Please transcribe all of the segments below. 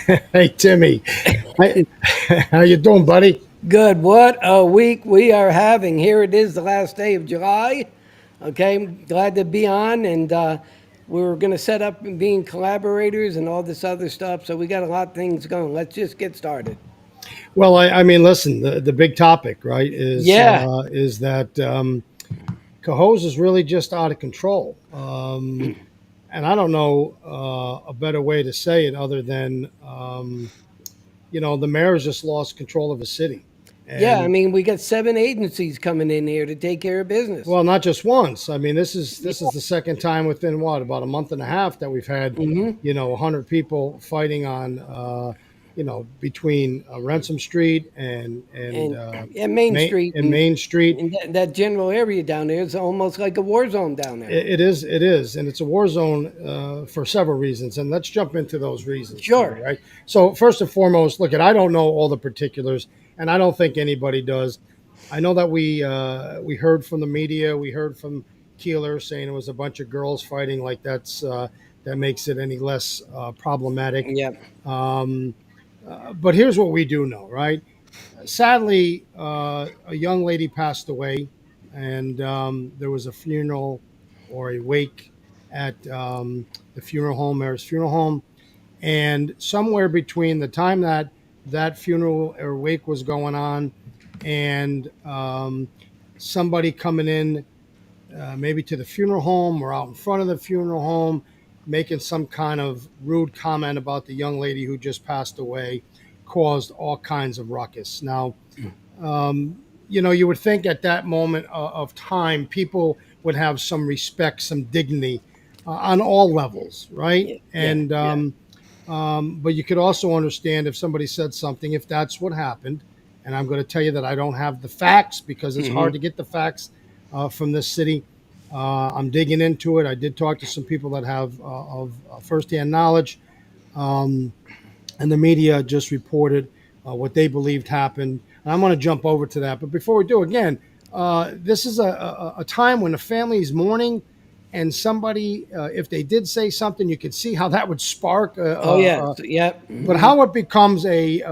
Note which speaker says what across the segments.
Speaker 1: Hey, Timmy. Hi- How you doing, buddy?
Speaker 2: Good. What a week we are having. Here it is, the last day of July. Okay, I'm glad to be on, and we're going to set up and being collaborators and all this other stuff. So we got a lot of things going. Let's just get started.
Speaker 1: Well, I mean, listen, the big topic, right,
Speaker 2: Yeah.
Speaker 1: is that Cahoes is really just out of control. And I don't know a better way to say it other than, the mayor's just lost control of the city.
Speaker 2: Yeah, I
Speaker 1: And
Speaker 2: mean, we got 7 agencies coming in here to take care of business.
Speaker 1: well, not just once. I mean, this is the second time within what, about a month and a half that we've had,
Speaker 2: Mm-hmm.
Speaker 1: 100 people fighting on, between Ransom Street and
Speaker 2: And Main Street
Speaker 1: Main Street.
Speaker 2: and that general area down there is almost like a war zone down there.
Speaker 1: It is, and it's a war zone for several reasons. And let's jump into those reasons, Timmy,
Speaker 2: Sure.
Speaker 1: right? So first and foremost, look, I don't know all the particulars, and I don't think anybody does. I know that we heard from the media, we heard from Keeler saying it was a bunch of girls fighting. Like that makes it any less problematic.
Speaker 2: Yeah.
Speaker 1: Um, but here's what we do know, right? Sadly, a young lady passed away, and there was a funeral or a wake at the funeral home, Mayor's Funeral Home. And somewhere between the time that that funeral or wake was going on and somebody coming in, maybe to the funeral home or out in front of the funeral home, making some kind of rude comment about the young lady who just passed away, caused all kinds of ruckus. Now, you would think at that moment of time, people would have some respect, some dignity on all levels, right?
Speaker 2: Yeah. Yeah.
Speaker 1: And
Speaker 2: Yeah.
Speaker 1: but you could also understand if somebody said something, if that's what happened. And I'm going to tell you that I don't have the facts because it's hard
Speaker 2: Mm-hmm.
Speaker 1: to get the facts from this city. I'm digging into it. I did talk to some people that have of firsthand knowledge, um, and the media just reported what they believed happened. And I'm going to jump over to that. But before we do, again, this is a time when the family is mourning, and somebody, if they did say something, you could see how that would spark.
Speaker 2: Oh yeah. Yeah.
Speaker 1: But
Speaker 2: Mhm.
Speaker 1: how it becomes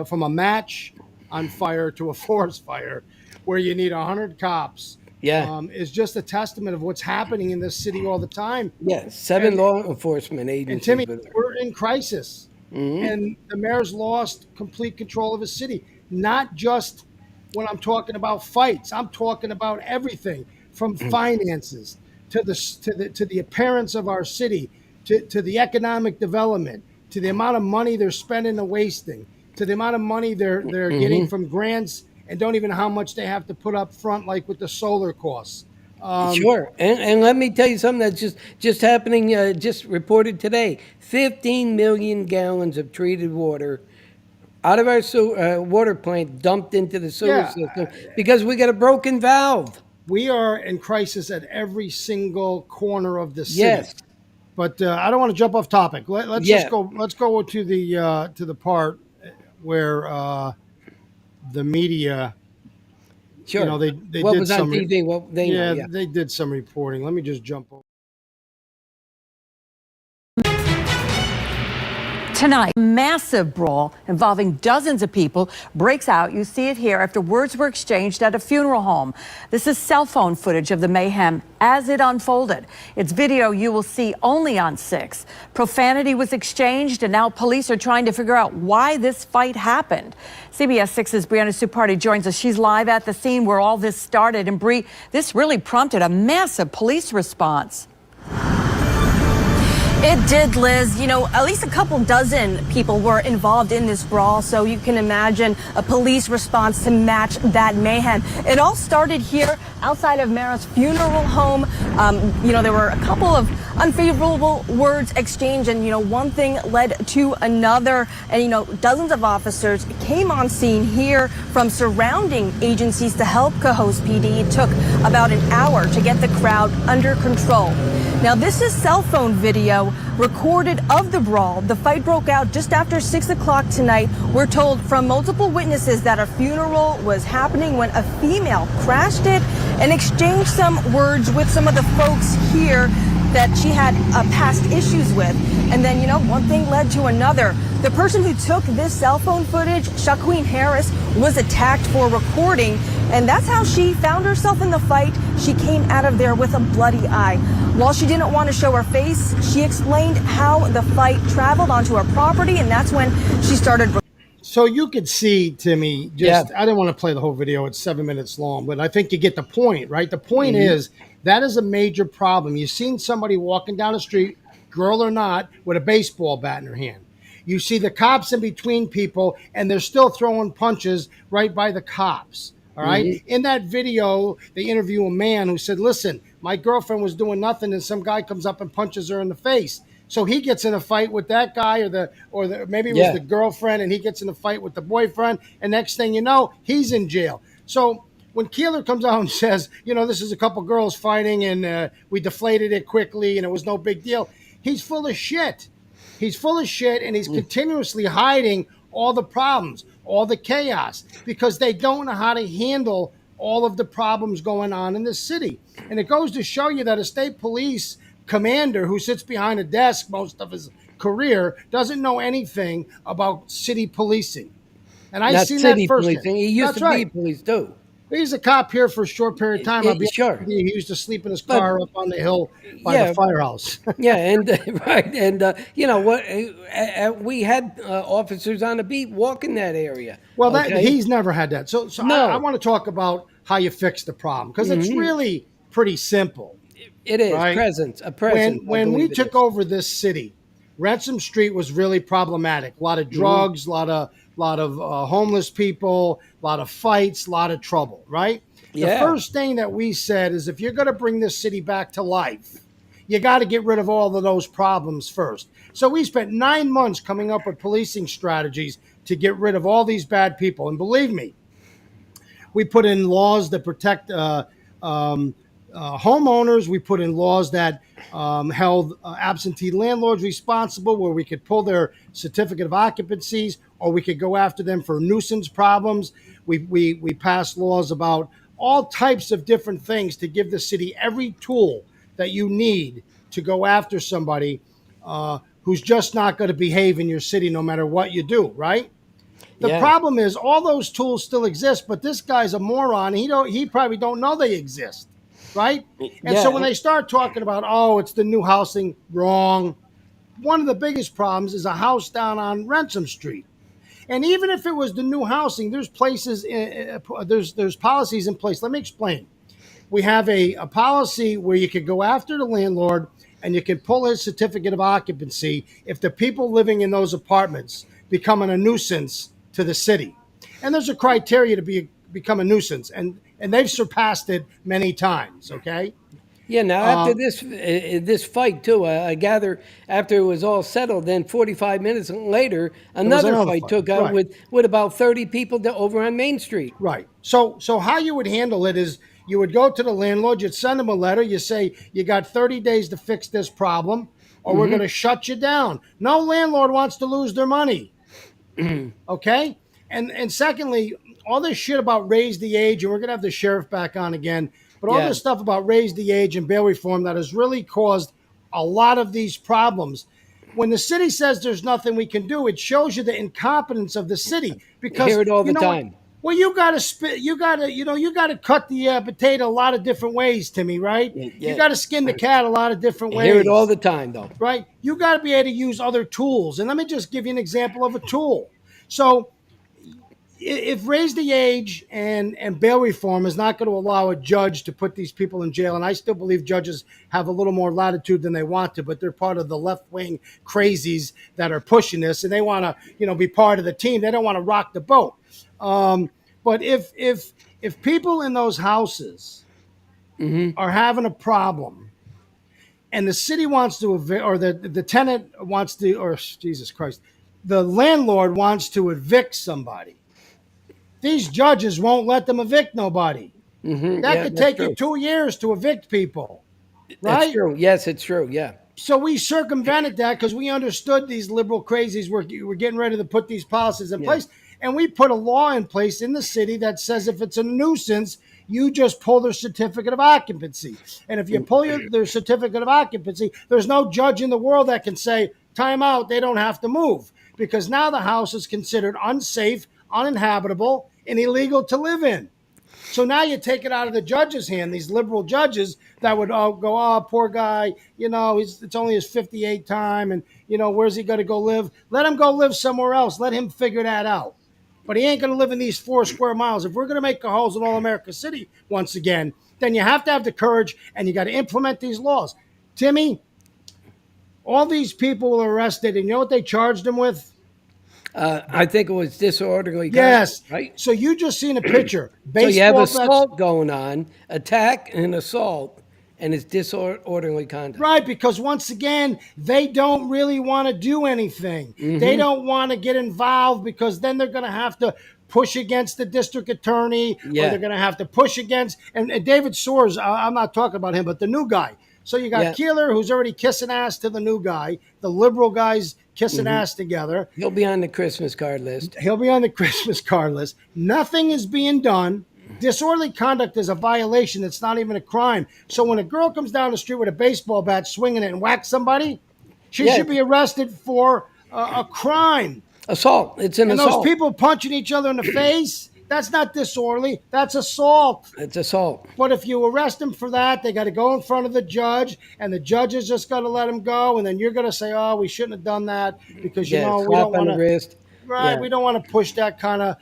Speaker 1: from a match on fire to a forest fire, where you need 100 cops,
Speaker 2: Yeah.
Speaker 1: is just a testament of what's happening in this city all the time.
Speaker 2: Yeah. Seven
Speaker 1: And
Speaker 2: law enforcement
Speaker 1: and
Speaker 2: agencies
Speaker 1: Timmy,
Speaker 2: with her.
Speaker 1: we're in crisis,
Speaker 2: Hmm.
Speaker 1: and the mayor's lost complete control of his city. Not just when I'm talking about fights, I'm talking about everything from finances to the appearance of our city, to the economic development, to the amount of money they're spending and wasting, to the amount of money they're getting
Speaker 2: Hmm.
Speaker 1: from grants and don't even know how much they have to put up front, like with the solar costs. Um,
Speaker 2: Sure. And let me tell you something that's just happening. Just reported today. 15 million gallons of treated water out of our water plant dumped into the sewer
Speaker 1: yeah,
Speaker 2: system because we got a broken valve.
Speaker 1: we are in crisis at every single corner of the city.
Speaker 2: Yes.
Speaker 1: But I don't want to jump off topic. Let's just
Speaker 2: Yeah.
Speaker 1: go. Let's go to the part where the media,
Speaker 2: Sure.
Speaker 1: they
Speaker 2: What
Speaker 1: did
Speaker 2: was on
Speaker 1: some.
Speaker 2: TV? What they know.
Speaker 1: Yeah,
Speaker 2: Yeah.
Speaker 1: they did some reporting. Let me just jump over.
Speaker 3: Tonight, massive brawl involving dozens of people breaks out. You see it here after words were exchanged at a funeral home. This is cell phone footage of the mayhem as it unfolded. It's video you will see only on 6. Profanity was exchanged, and now police are trying to figure out why this fight happened. CBS 6's Brianna Supardi joins us. She's live at the scene where all this started. And Bree, this really prompted a massive police response.
Speaker 4: It did, Liz. You know, at least a couple dozen people were involved in this brawl, so you can imagine a police response to match that mayhem. It all started here outside of Mara's funeral home. There were a couple of unfavorable words exchanged, and, one thing led to another. And, dozens of officers came on scene here from surrounding agencies to help Cohoes PD. It took about an hour to get the crowd under control. Now, this is cell phone video recorded of the brawl. The fight broke out just after 6 o'clock tonight. We're told from multiple witnesses that a funeral was happening when a female crashed it and exchanged some words with some of the folks here that she had past issues with. And then, one thing led to another. The person who took this cell phone footage, Shaqueen Harris, was attacked for recording, and that's how she found herself in the fight. She came out of there with a bloody eye. While she didn't want to show her face, she explained how the fight traveled onto her property, and that's when she started.
Speaker 1: So you could see, Timmy, just I didn't want to play the whole video. It's 7 minutes long, but I think you get the point, right? The point is that is a major problem. You've seen somebody walking down the street, girl or not, with a baseball bat in her hand. You see the cops in between people, and they're still throwing punches right by the cops. All right. In that video, they interview a man who said, listen, my girlfriend was doing nothing, and some guy comes up and punches her in the face. So he gets in a fight with that guy, or maybe it was the girlfriend, and he gets in a fight with the boyfriend. And next thing you know, he's in jail. So when Keeler comes out and says, this is a couple girls fighting, and we deflated it quickly, and it was no big deal, he's full of shit. He's full of shit, and he's continuously hiding all the problems, all the chaos, because they don't know how to handle all of the problems going on in the city. And it goes to show you that a state police commander who sits behind a desk most of his career doesn't know anything about city policing. And I've seen that firsthand.
Speaker 2: He used to be police too.
Speaker 1: He's a cop here for a short period of time. He used to sleep in his car up on the hill by the firehouse.
Speaker 2: And right, and you know what? We had officers on the beat walking that area.
Speaker 1: Well, he's never had that. So no. I want to talk about how you fix the problem, because it's really pretty simple.
Speaker 2: It is
Speaker 1: right?
Speaker 2: a presence.
Speaker 1: When we took over this city, Ransom Street was really problematic. A lot of drugs, a lot of homeless people, a lot of fights, a lot of trouble, right? The first thing that we said is, if you're going to bring this city back to life, you got to get rid of all of those problems first. So we spent 9 months coming up with policing strategies to get rid of all these bad people. And believe me, we put in laws that protect homeowners. We put in laws that held absentee landlords responsible, where we could pull their certificate of occupancies, or we could go after them for nuisance problems. We passed laws about all types of different things to give the city every tool that you need to go after somebody who's just not going to behave in your city no matter what you do, right? The problem is all those tools still exist, but this guy's a moron. He probably don't know they exist. Right? And so when they start talking about, it's the new housing, wrong. One of the biggest problems is a house down on Ransom Street. And even if it was the new housing, there's places, there's policies in place. Let me explain. We have a policy where you could go after the landlord and you can pull his certificate of occupancy if the people living in those apartments become a nuisance to the city. And there's a criteria to become a nuisance. And they've surpassed it many times, okay?
Speaker 2: Yeah, now after this fight, too, I gather after it was all settled, then 45 minutes later, another fight took out with about 30 people over on Main Street.
Speaker 1: Right. So how you would handle it is you would go to the landlord, you'd send them a letter, you say, you got 30 days to fix this problem, or we're going to shut you down. No landlord wants to lose their money, okay? And secondly, all this shit about raise the age, and we're going to have the sheriff back on again, but all this stuff about raise the age and bail reform that has really caused a lot of these problems. When the city says there's nothing we can do, it shows you the incompetence of the city. Because
Speaker 2: I hear it all the time.
Speaker 1: Well, you got to cut the potato a lot of different ways, Timmy, right? Yeah. You got to skin the cat a lot of different ways.
Speaker 2: I hear it all the time, though.
Speaker 1: Right? You got to be able to use other tools. And let me just give you an example of a tool. So if raise the age and bail reform is not going to allow a judge to put these people in jail, and I still believe judges have a little more latitude than they want to, but they're part of the left-wing crazies that are pushing this, and they want to, be part of the team. They don't want to rock the boat. But if people in those houses are having a problem, and the city wants to or the tenant wants to, or Jesus Christ, the landlord wants to evict somebody, these judges won't let them evict nobody. That could take you 2 years to evict people. Right?
Speaker 2: That's true. Yes, it's true. Yeah.
Speaker 1: So we circumvented that because we understood these liberal crazies were getting ready to put these policies in place. And we put a law in place in the city that says if it's a nuisance, you just pull their certificate of occupancy. And if you pull their certificate of occupancy, there's no judge in the world that can say, time out, they don't have to move. because now the house is considered unsafe, uninhabitable, and illegal to live in. So now you take it out of the judge's hand, these liberal judges that would go, oh, poor guy, it's only his 58th time, and, where's he going to go live? Let him go live somewhere else. Let him figure that out. But he ain't going to live in these 4 square miles. If we're going to make Cohoes an all-America city once again, then you have to have the courage, and you got to implement these laws. Timmy, all these people were arrested, and you know what they charged them with?
Speaker 2: I think it was disorderly
Speaker 1: Yes.
Speaker 2: conduct, right?
Speaker 1: So you just seen a picture.
Speaker 2: So you have
Speaker 1: Baseball bets-
Speaker 2: assault going on, attack and assault, and it's disorderly conduct.
Speaker 1: Right, because once again, they don't really want to do anything. They don't want to get involved because then they're going to have to push against the district attorney, or
Speaker 2: Yeah.
Speaker 1: they're going to have to push against, and David Soares, I'm not talking about him, but the new guy. So you got
Speaker 2: Yeah.
Speaker 1: Keeler, who's already kissing ass to the new guy, the liberal guys kissing ass together.
Speaker 2: He'll be on the Christmas card list.
Speaker 1: He'll be on the Christmas card list. Nothing is being done. Disorderly conduct is a violation. It's not even a crime. So when a girl comes down the street with a baseball bat, swinging it and whacks somebody, she
Speaker 2: Yeah.
Speaker 1: should be arrested for a crime.
Speaker 2: Assault. It's an
Speaker 1: And
Speaker 2: assault.
Speaker 1: those people punching each other in the face, that's not disorderly. That's assault.
Speaker 2: It's assault.
Speaker 1: But if you arrest them for that, they got to go in front of the judge, and the judge is just going to let them go. And then you're going to say, oh, we shouldn't have done that because, we
Speaker 2: Yeah,
Speaker 1: don't
Speaker 2: slap on
Speaker 1: want
Speaker 2: the
Speaker 1: to.
Speaker 2: wrist.
Speaker 1: Right,
Speaker 2: Yeah.
Speaker 1: we don't want to push that kind of,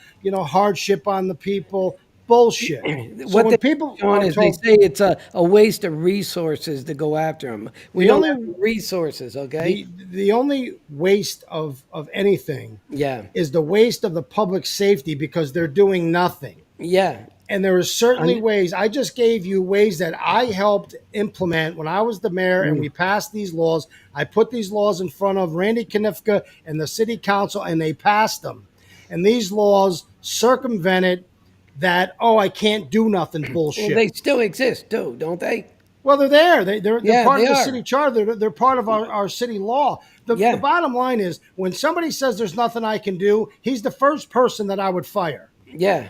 Speaker 1: hardship on the people. Bullshit. So
Speaker 2: What
Speaker 1: when
Speaker 2: they
Speaker 1: people
Speaker 2: on
Speaker 1: are
Speaker 2: is they
Speaker 1: told,
Speaker 2: say it's a waste of resources to go after them. We
Speaker 1: The
Speaker 2: don't
Speaker 1: only-
Speaker 2: have resources, okay?
Speaker 1: the only waste of anything
Speaker 2: Yeah,
Speaker 1: is the waste of the public safety because they're doing nothing.
Speaker 2: yeah,
Speaker 1: And there are certainly ways. I just gave you ways that I helped implement when I was the mayor and we passed these laws. I put these laws in front of Randy Knifka and the city council, and they passed them. And these laws circumvented that, oh, I can't do nothing bullshit.
Speaker 2: well, they still exist too, don't they?
Speaker 1: Well, they're there. They're
Speaker 2: Yeah,
Speaker 1: part
Speaker 2: they
Speaker 1: of the
Speaker 2: are.
Speaker 1: city charter. They're part of our city law.
Speaker 2: Yeah.
Speaker 1: The bottom line is when somebody says there's nothing I can do, he's the first person that I would fire.
Speaker 2: Yeah,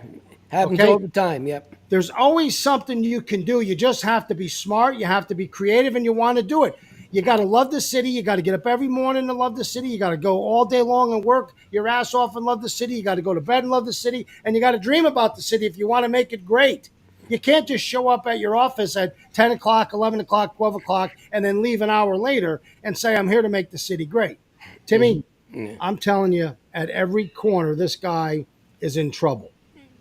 Speaker 2: happens
Speaker 1: Okay.
Speaker 2: all the time. Yep.
Speaker 1: There's always something you can do. You just have to be smart. You have to be creative, and you want to do it. You got to love the city. You got to get up every morning to love the city. You got to go all day long and work your ass off and love the city. You got to go to bed and love the city. And you got to dream about the city if you want to make it great. You can't just show up at your office at 10 o'clock, 11 o'clock, 12 o'clock, and then leave an hour later and say, I'm here to make the city great. Timmy, I'm telling you, at every corner, this guy is in trouble.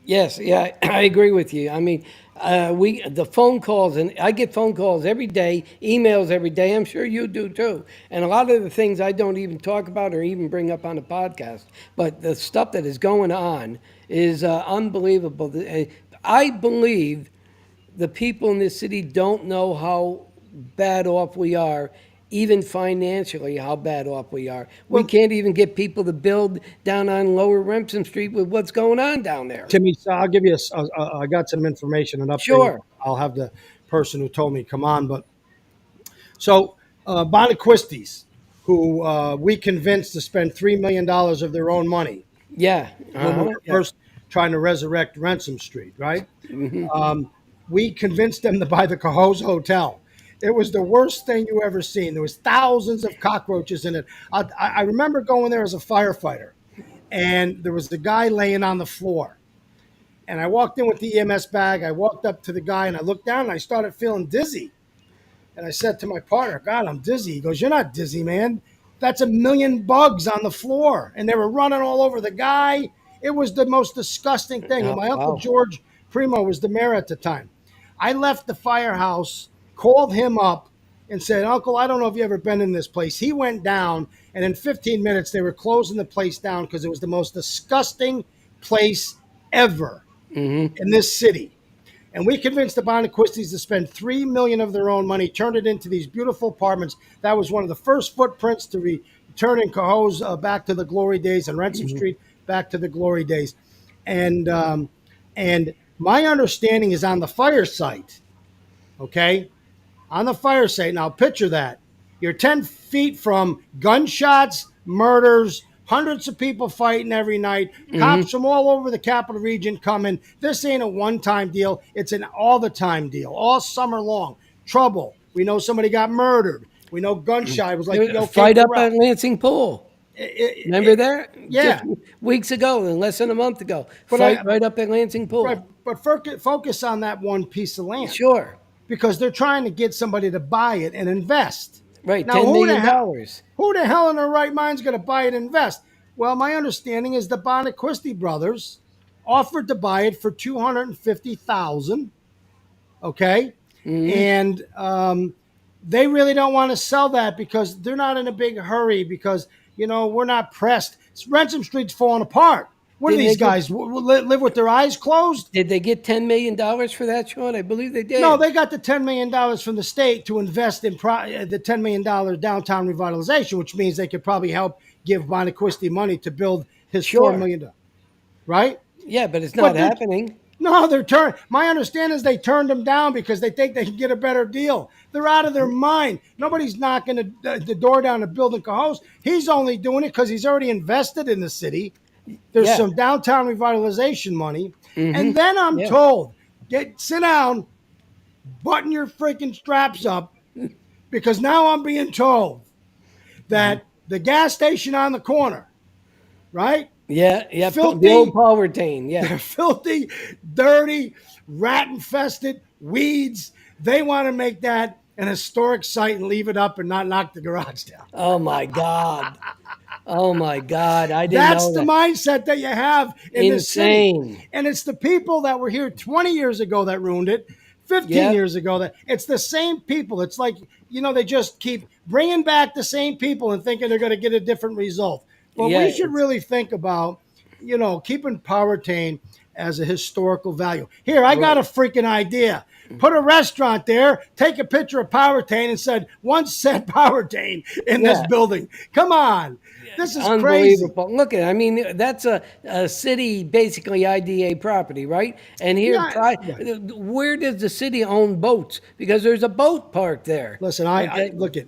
Speaker 2: Yes, yeah, I agree with you. I mean, the phone calls, and I get phone calls every day, emails every day. I'm sure you do too. And a lot of the things I don't even talk about or even bring up on the podcast. But the stuff that is going on is unbelievable. I believe the people in this city don't know how bad off we are, even financially, how bad off we are. We can't even get people to build down on Lower Remsen Street with what's going on down there.
Speaker 1: Timmy, so I'll give you I got some information and update.
Speaker 2: Sure.
Speaker 1: I'll have the person who told me come on. But so Bonaquistis, who we convinced to spend $3 million of their own money
Speaker 2: Yeah.
Speaker 1: when we were first trying to resurrect Ransom Street, right? We convinced them to buy the Cohoes Hotel. It was the worst thing you ever seen. There was thousands of cockroaches in it. I remember going there as a firefighter, and there was the guy laying on the floor. And I walked in with the EMS bag. I walked up to the guy, and I looked down, and I started feeling dizzy. And I said to my partner, God, I'm dizzy. He goes, you're not dizzy, man. That's 1 million bugs on the floor. And they were running all over the guy. It was the most disgusting thing. And my Uncle
Speaker 2: wow.
Speaker 1: George Primo was the mayor at the time. I left the firehouse, called him up, and said, Uncle, I don't know if you've ever been in this place. He went down, and in 15 minutes, they were closing the place down because it was the most disgusting place ever in this city. And we convinced the Bonaquistis to spend $3 million of their own money, turned it into these beautiful apartments. That was one of the first footprints to return in Cohoes back to the glory days, and Ransom Street back to the glory days. And my understanding is on the fire site, okay? On the fire site. Now picture that. You're 10 feet from gunshots, murders, hundreds of people fighting every night, cops from all over the capital region coming. This ain't a one-time deal. It's an all-the-time deal, all summer long. Trouble. We know somebody got murdered. We know gunshot. It was like
Speaker 2: A fight up at Lansing Pool. Remember that?
Speaker 1: Yeah.
Speaker 2: Just weeks ago, and less than a month ago.
Speaker 1: But
Speaker 2: Fight right up at Lansing
Speaker 1: right,
Speaker 2: Pool.
Speaker 1: but focus on that one piece of land
Speaker 2: Sure.
Speaker 1: because they're trying to get somebody to buy it and invest.
Speaker 2: Right,
Speaker 1: Now,
Speaker 2: $10 million.
Speaker 1: who the hell in their right mind is going to buy it and invest? Well, my understanding is the Bonaquisti brothers offered to buy it for 250,000. Okay, and they really don't want to sell that because they're not in a big hurry because we're not pressed. Ransom Street's falling apart. What do
Speaker 2: Did
Speaker 1: these
Speaker 2: they get-
Speaker 1: guys live with their eyes closed?
Speaker 2: Did they get $10 million for that, Sean? I believe they did.
Speaker 1: No, they got the $10 million from the state to invest in the $10 million downtown revitalization, which means they could probably help give Bonaquisti money to build his
Speaker 2: Sure.
Speaker 1: $4 million. Right?
Speaker 2: Yeah, but it's
Speaker 1: But
Speaker 2: not
Speaker 1: they're-
Speaker 2: happening.
Speaker 1: No, my understanding is they turned them down because they think they can get a better deal. They're out of their mind. Nobody's knocking the door down to building Cohoes. He's only doing it because he's already invested in the city. There's
Speaker 2: Yeah.
Speaker 1: some downtown revitalization money. And then I'm
Speaker 2: Yeah.
Speaker 1: told, sit down, button your freaking straps up, because now I'm being told that the gas station on the corner, right?
Speaker 2: Yeah, yeah.
Speaker 1: Filthy-
Speaker 2: The old Paul Retain. Yeah.
Speaker 1: Filthy, dirty, rat infested, weeds. They want to make that an historic site and leave it up and not knock the garage down.
Speaker 2: Oh my God. Oh my God. I didn't
Speaker 1: That's
Speaker 2: know
Speaker 1: the
Speaker 2: that.
Speaker 1: mindset that you have in this city.
Speaker 2: Insane.
Speaker 1: And it's the people that were here 20 years ago that ruined it, 15
Speaker 2: Yeah.
Speaker 1: years ago. That it's the same people. It's like, they just keep bringing back the same people and thinking they're going to get a different result. But
Speaker 2: Yeah,
Speaker 1: we should
Speaker 2: it's-
Speaker 1: really think about, keeping Powhatan as a historical value. Here, I got a freaking idea. Put a restaurant there, take a picture of Powhatan and said, once said Powhatan in this
Speaker 2: Yeah.
Speaker 1: building. Come on. This is crazy.
Speaker 2: Unbelievable. Look at, I mean, that's a city, basically IDA property, right? And here,
Speaker 1: Yeah, right.
Speaker 2: where does the city own boats? Because there's a boat park there.
Speaker 1: Listen, I
Speaker 2: Okay.
Speaker 1: look at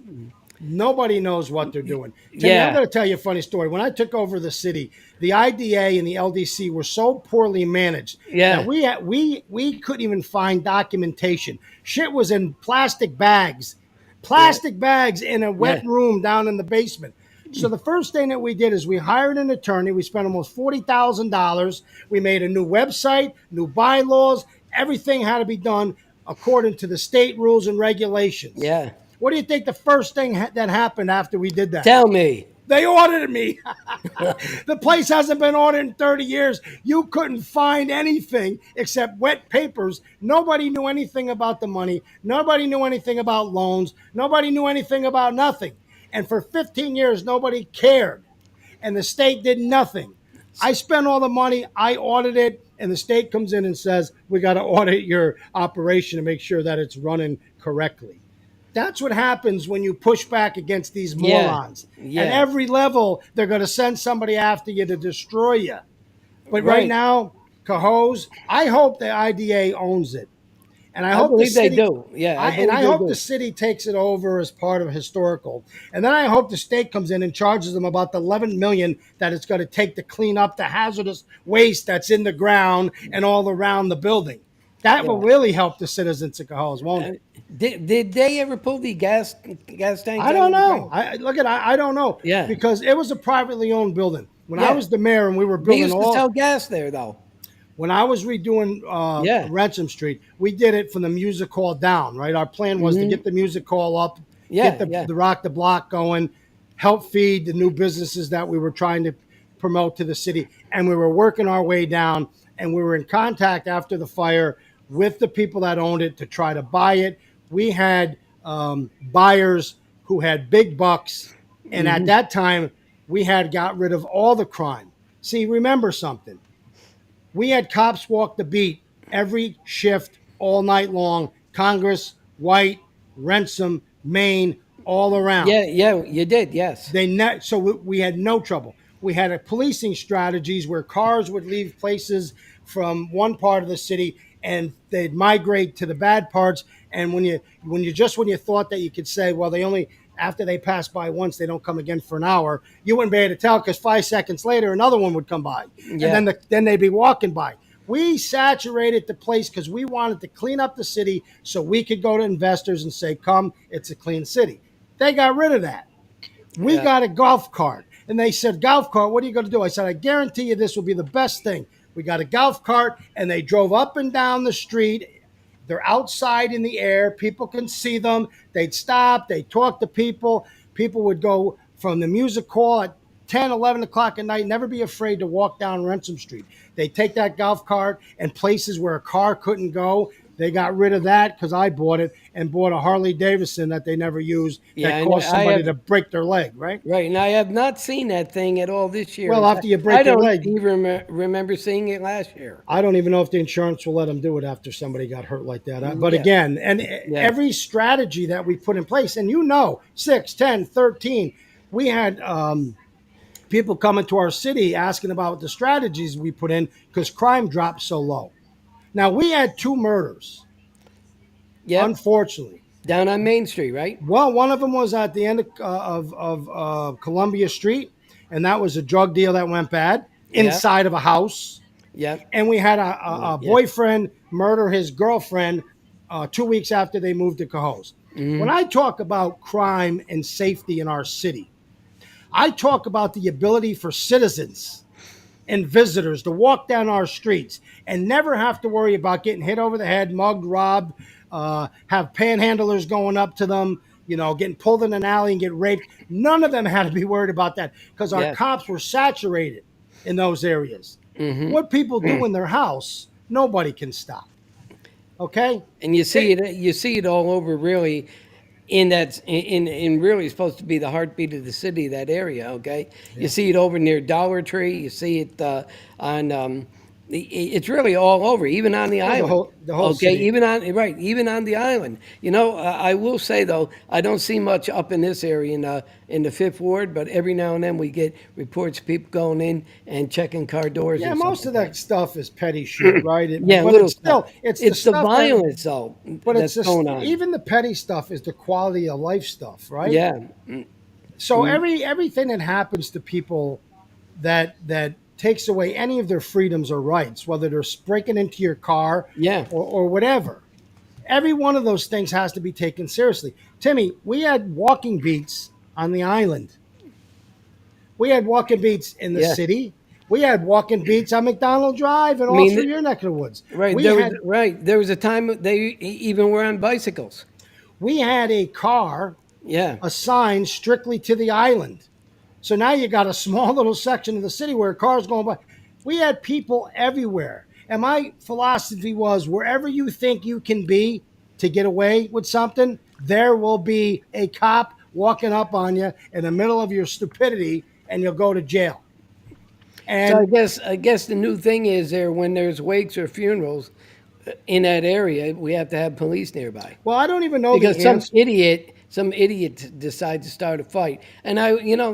Speaker 1: nobody knows what they're doing. Timmy,
Speaker 2: Yeah.
Speaker 1: I'm going to tell you a funny story. When I took over the city, the IDA and the LDC were so poorly managed
Speaker 2: Yeah.
Speaker 1: that we couldn't even find documentation. Shit was in plastic bags in a wet
Speaker 2: Yeah.
Speaker 1: room down in the basement. So the first thing that we did is we hired an attorney. We spent almost $40,000. We made a new website, new bylaws. Everything had to be done according to the state rules and regulations.
Speaker 2: Yeah.
Speaker 1: What do you think the first thing that happened after we did that?
Speaker 2: Tell me.
Speaker 1: They audited me. The place hasn't been audited in 30 years. You couldn't find anything except wet papers. Nobody knew anything about the money. Nobody knew anything about loans. Nobody knew anything about nothing. And for 15 years, nobody cared. And the state did nothing. I spent all the money. I audited, and the state comes in and says, we got to audit your operation to make sure that it's running correctly. That's what happens when you push back against these
Speaker 2: Yeah.
Speaker 1: morons.
Speaker 2: Yeah.
Speaker 1: At every level, they're going to send somebody after you to destroy you. But right
Speaker 2: Right.
Speaker 1: now, Cohoes, I hope the IDA owns it. And I hope
Speaker 2: believe
Speaker 1: the
Speaker 2: they
Speaker 1: city,
Speaker 2: do. Yeah, I
Speaker 1: and
Speaker 2: believe
Speaker 1: I
Speaker 2: they
Speaker 1: hope
Speaker 2: do.
Speaker 1: the city takes it over as part of historical. And then I hope the state comes in and charges them about the $11 million that it's going to take to clean up the hazardous waste that's in the ground and all around the building. That will really help the citizens of Cohoes, won't it?
Speaker 2: Did they ever pull the gas tanks?
Speaker 1: I don't know. I don't know.
Speaker 2: Yeah.
Speaker 1: Because it was a privately owned building. When I
Speaker 2: Yeah.
Speaker 1: was the mayor and we were
Speaker 2: They
Speaker 1: building
Speaker 2: used to sell gas there, though.
Speaker 1: when I was redoing
Speaker 2: Yeah.
Speaker 1: Ransom Street, we did it from the music hall down, right? Our plan was to get the music hall up,
Speaker 2: Yeah,
Speaker 1: get the Rock the Block going, help feed the new businesses that we were trying to promote to the city. And we were working our way down, and we were in contact after the fire with the people that owned it to try to buy it. We had buyers who had big bucks, and at that time, we had got rid of all the crime. See, remember something. We had cops walk the beat every shift all night long. Congress, White, Ransom, Maine, all around.
Speaker 2: Yeah, you did, yes.
Speaker 1: So we had no trouble. We had a policing strategies where cars would leave places from one part of the city and they'd migrate to the bad parts. And when you thought that you could say, well, they only after they pass by once, they don't come again for an hour. You wouldn't be able to tell because 5 seconds later, another one would come by,
Speaker 2: Yeah.
Speaker 1: and then they'd be walking by. We saturated the place because we wanted to clean up the city so we could go to investors and say, come, it's a clean city. They got rid of that. We
Speaker 2: Yeah.
Speaker 1: got a golf cart. And they said, golf cart, what are you going to do? I said, I guarantee you this will be the best thing. We got a golf cart, and they drove up and down the street. They're outside in the air. People can see them. They'd stop. They'd talk to people. People would go from the music hall at 10, 11 o'clock at night, never be afraid to walk down Ransom Street. They take that golf cart and places where a car couldn't go. They got rid of that because I bought it and bought a Harley Davidson that they never used
Speaker 2: Yeah,
Speaker 1: that
Speaker 2: and
Speaker 1: caused
Speaker 2: I
Speaker 1: somebody
Speaker 2: have-
Speaker 1: to break their leg, right?
Speaker 2: Right, and I have not seen that thing at all this year.
Speaker 1: Well, after you break
Speaker 2: I
Speaker 1: your
Speaker 2: don't
Speaker 1: leg-
Speaker 2: even remember seeing it last year.
Speaker 1: I don't even know if the insurance will let them do it after somebody got hurt like that. But
Speaker 2: Yeah.
Speaker 1: again, and every strategy that we put in place, and 6, 10, 13, we had people coming to our city asking about the strategies we put in because crime dropped so low. Now, we had 2 murders,
Speaker 2: Yeah,
Speaker 1: unfortunately.
Speaker 2: down on Main Street, right?
Speaker 1: Well, one of them was at the end of Columbia Street, and that was a drug deal that went bad inside of a house.
Speaker 2: Yeah,
Speaker 1: And we had a boyfriend murder his girlfriend 2 weeks after they moved to Cohoes. When I talk about crime and safety in our city, I talk about the ability for citizens and visitors to walk down our streets and never have to worry about getting hit over the head, mugged, robbed, have panhandlers going up to them, getting pulled in an alley and get raped. None of them had to be worried about that because our
Speaker 2: Yeah.
Speaker 1: cops were saturated in those areas. What people do in their house, nobody can stop. Okay?
Speaker 2: and you see it all over, really. In really supposed to be the heartbeat of the city, that area. Okay, you see it over near Dollar Tree. You see it on. It's really all over, even on the island.
Speaker 1: the whole
Speaker 2: okay,
Speaker 1: city.
Speaker 2: even on the island. I will say though, I don't see much up in this area in the Fifth Ward, but every now and then we get reports of people going in and checking car doors.
Speaker 1: Yeah,
Speaker 2: or
Speaker 1: most
Speaker 2: something.
Speaker 1: of that stuff is petty shit, right?
Speaker 2: Yeah,
Speaker 1: but
Speaker 2: little
Speaker 1: it's still
Speaker 2: stuff.
Speaker 1: it's
Speaker 2: It's
Speaker 1: the
Speaker 2: the
Speaker 1: stuff that-
Speaker 2: violence though
Speaker 1: but
Speaker 2: that's
Speaker 1: it's
Speaker 2: going on.
Speaker 1: even the petty stuff is the quality of life stuff, right?
Speaker 2: Yeah,
Speaker 1: So everything that happens to people that takes away any of their freedoms or rights, whether they're breaking into your car,
Speaker 2: Yeah.
Speaker 1: or whatever, every one of those things has to be taken seriously. Timmy, we had walking beats on the island. We had walking beats in the
Speaker 2: Yeah.
Speaker 1: city. We had walking beats on McDonald Drive and all
Speaker 2: mean,
Speaker 1: through your neck of the woods.
Speaker 2: right.
Speaker 1: We
Speaker 2: There
Speaker 1: had
Speaker 2: was a time they even were on bicycles.
Speaker 1: we had a car
Speaker 2: Yeah,
Speaker 1: assigned strictly to the island. So now you got a small little section of the city where cars going by. We had people everywhere. And my philosophy was wherever you think you can be to get away with something, there will be a cop walking up on you in the middle of your stupidity and you'll go to jail.
Speaker 2: so
Speaker 1: And
Speaker 2: I guess the new thing is there when there's wakes or funerals in that area, we have to have police nearby
Speaker 1: well, I don't even know
Speaker 2: because
Speaker 1: the answer.
Speaker 2: some idiot decides to start a fight. And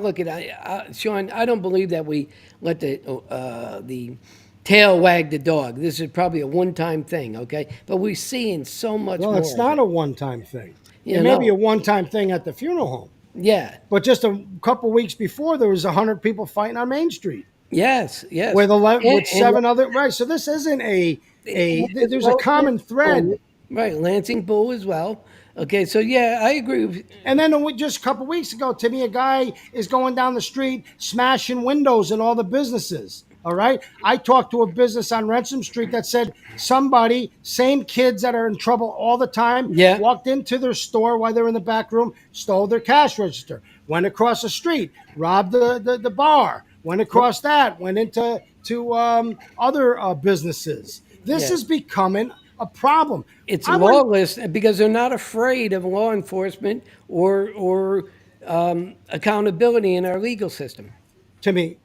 Speaker 2: look at Sean. I don't believe that we let the tail wag the dog. This is probably a one-time thing, okay? But we're seeing so much
Speaker 1: Well,
Speaker 2: more.
Speaker 1: it's
Speaker 2: of
Speaker 1: not
Speaker 2: it.
Speaker 1: a one-time thing.
Speaker 2: You
Speaker 1: It may be
Speaker 2: know.
Speaker 1: a one-time thing at the funeral home.
Speaker 2: Yeah.
Speaker 1: But just a couple weeks before, there was 100 people fighting on Main Street.
Speaker 2: Yes. Yes.
Speaker 1: with
Speaker 2: And-
Speaker 1: with 7 other right. So this isn't there's a common thread.
Speaker 2: Right, Lansing Bull as well. Okay, so yeah, I agree with
Speaker 1: And then just a couple weeks ago, Timmy, a guy is going down the street smashing windows in all the businesses. All right. I talked to a business on Ransom Street that said somebody, same kids that are in trouble all the time,
Speaker 2: Yeah.
Speaker 1: walked into their store while they're in the back room, stole their cash register, went across the street, robbed the bar, went across that, went into other businesses. This
Speaker 2: Yeah.
Speaker 1: is becoming a problem.
Speaker 2: it's
Speaker 1: I wouldn't-
Speaker 2: lawless because they're not afraid of law enforcement or accountability in our legal system.
Speaker 1: Timmy,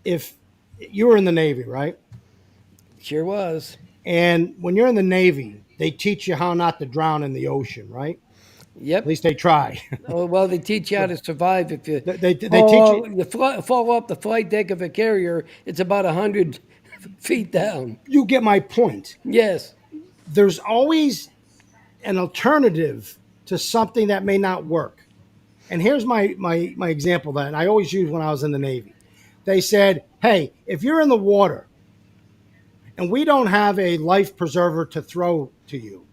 Speaker 1: if you were in the Navy, right?
Speaker 2: Sure was.
Speaker 1: And when you're in the Navy, they teach you how not to drown in the ocean, right?
Speaker 2: Yep.
Speaker 1: At least they try.
Speaker 2: Oh, well, they teach you how to survive if you
Speaker 1: They teach you.
Speaker 2: fall off the flight deck of a carrier. It's about 100 feet down.
Speaker 1: You get my point.
Speaker 2: Yes.
Speaker 1: There's always an alternative to something that may not work. And here's my example that I always used when I was in the Navy. They said, hey, if you're in the water and we don't have a life preserver to throw to you,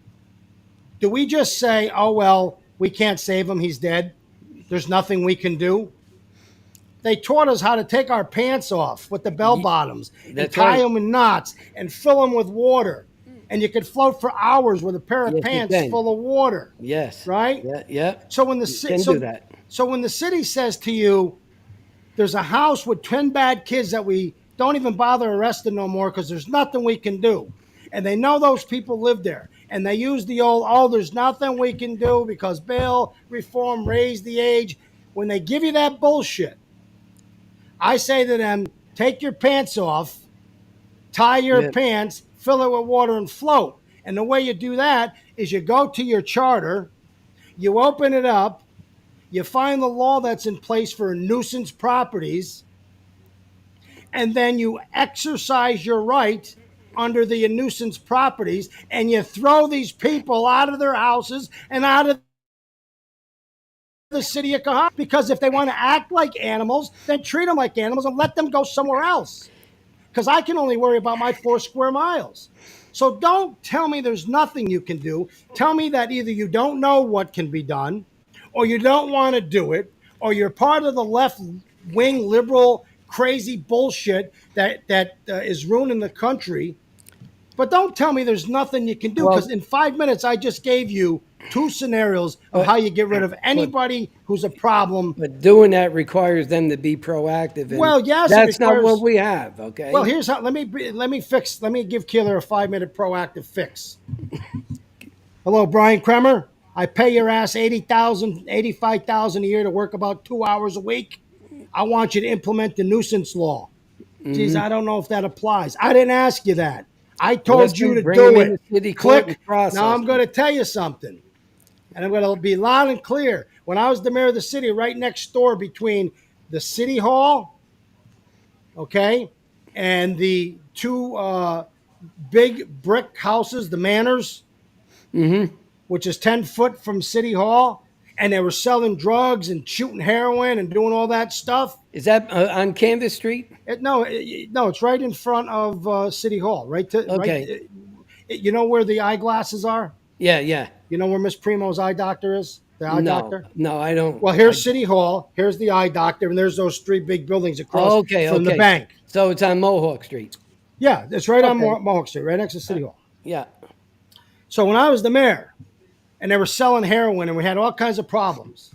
Speaker 1: do we just say, oh, well, we can't save him, he's dead? There's nothing we can do? They taught us how to take our pants off with the bell bottoms and
Speaker 2: That's
Speaker 1: tie
Speaker 2: right.
Speaker 1: them in knots and fill them with water. And you could float for hours with a pair of
Speaker 2: Yes, you
Speaker 1: pants
Speaker 2: can.
Speaker 1: full of water,
Speaker 2: Yes.
Speaker 1: right?
Speaker 2: Yeah. Yeah.
Speaker 1: So when
Speaker 2: You can do that.
Speaker 1: so when the city says to you, there's a house with 10 bad kids that we don't even bother arresting no more because there's nothing we can do. And they know those people live there. And they use the old, oh, there's nothing we can do because bail reform raised the age. When they give you that bullshit, I say to them, take your pants off, tie your
Speaker 2: Yeah.
Speaker 1: pants, fill it with water, and float. And the way you do that is you go to your charter, you open it up, you find the law that's in place for nuisance properties, and then you exercise your right under the nuisance properties, and you throw these people out of their houses and out of the city of Cohasset. Because if they want to act like animals, then treat them like animals and let them go somewhere else. Because I can only worry about my 4 square miles. So don't tell me there's nothing you can do. Tell me that either you don't know what can be done, or you don't want to do it, or you're part of the left wing liberal crazy bullshit that is ruining the country. But don't tell me there's nothing you can do,
Speaker 2: Well-
Speaker 1: because in 5 minutes I just gave you 2 scenarios of how you get rid of anybody who's a problem.
Speaker 2: But doing that requires them to be proactive. And
Speaker 1: Well, yes, it
Speaker 2: that's not
Speaker 1: requires-
Speaker 2: what we have. Okay.
Speaker 1: Well, here's how. Let me give Keeler a 5-minute proactive fix. Hello, Brian Kremer. I pay your ass $80,000, $85,000 a year to work about 2 hours a week. I want you to implement the nuisance law. Geez, I don't know if that applies. I didn't ask you that. I told
Speaker 2: let's
Speaker 1: you to
Speaker 2: bring
Speaker 1: do
Speaker 2: him into
Speaker 1: it.
Speaker 2: city court
Speaker 1: Click.
Speaker 2: and process
Speaker 1: Now I'm
Speaker 2: him.
Speaker 1: going to tell you something, and I'm going to be loud and clear. When I was the mayor of the city, right next door between the city hall, okay, and the 2 big brick houses, the manors, which is 10 foot from city hall, and they were selling drugs and shooting heroin and doing all that stuff.
Speaker 2: Is that on Canvas Street?
Speaker 1: No, it's right in front of City Hall,
Speaker 2: Okay.
Speaker 1: You know where the eyeglasses are?
Speaker 2: Yeah. Yeah.
Speaker 1: You know where Miss Primo's eye doctor is? The eye
Speaker 2: No.
Speaker 1: doctor?
Speaker 2: No, I don't.
Speaker 1: Well, here's City Hall, here's the eye doctor, and there's those 3 big buildings across
Speaker 2: Okay.
Speaker 1: from
Speaker 2: Okay.
Speaker 1: the bank.
Speaker 2: So it's on Mohawk Street.
Speaker 1: Yeah, it's right on
Speaker 2: Okay.
Speaker 1: Mohawk Street, right next to City Hall.
Speaker 2: Yeah.
Speaker 1: So when I was the mayor and they were selling heroin and we had all kinds of problems,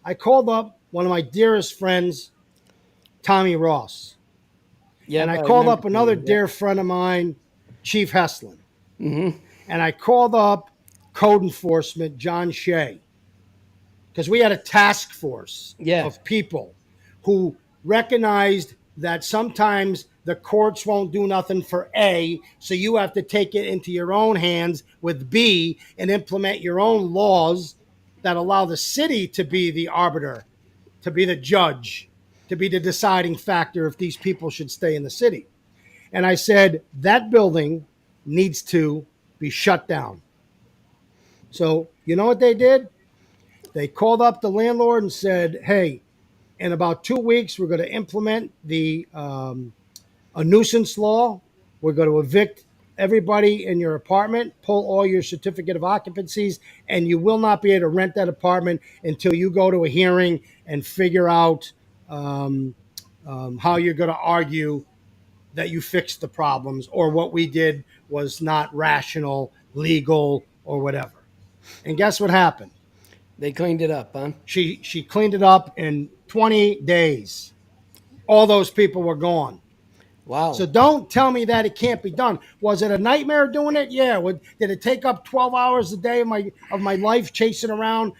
Speaker 1: I called up one of my dearest friends, Tommy Ross.
Speaker 2: Yeah.
Speaker 1: And I called
Speaker 2: remember
Speaker 1: up another
Speaker 2: that.
Speaker 1: dear friend of mine, Chief Heslin. And I called up code enforcement, John Shea, because we had a task force
Speaker 2: Yeah.
Speaker 1: of people who recognized that sometimes the courts won't do nothing for A, so you have to take it into your own hands with B and implement your own laws that allow the city to be the arbiter, to be the judge, to be the deciding factor if these people should stay in the city. And I said, that building needs to be shut down. So you know what they did? They called up the landlord and said, hey, in about 2 weeks, we're going to implement a nuisance law. We're going to evict everybody in your apartment, pull all your certificate of occupancies, and you will not be able to rent that apartment until you go to a hearing and figure out how you're going to argue that you fixed the problems or what we did was not rational, legal, or whatever. And guess what happened?
Speaker 2: They cleaned it up, huh?
Speaker 1: She cleaned it up in 20 days. All those people were gone.
Speaker 2: Wow.
Speaker 1: So don't tell me that it can't be done. Was it a nightmare doing it? Yeah. Did it take up 12 hours a day of my life chasing around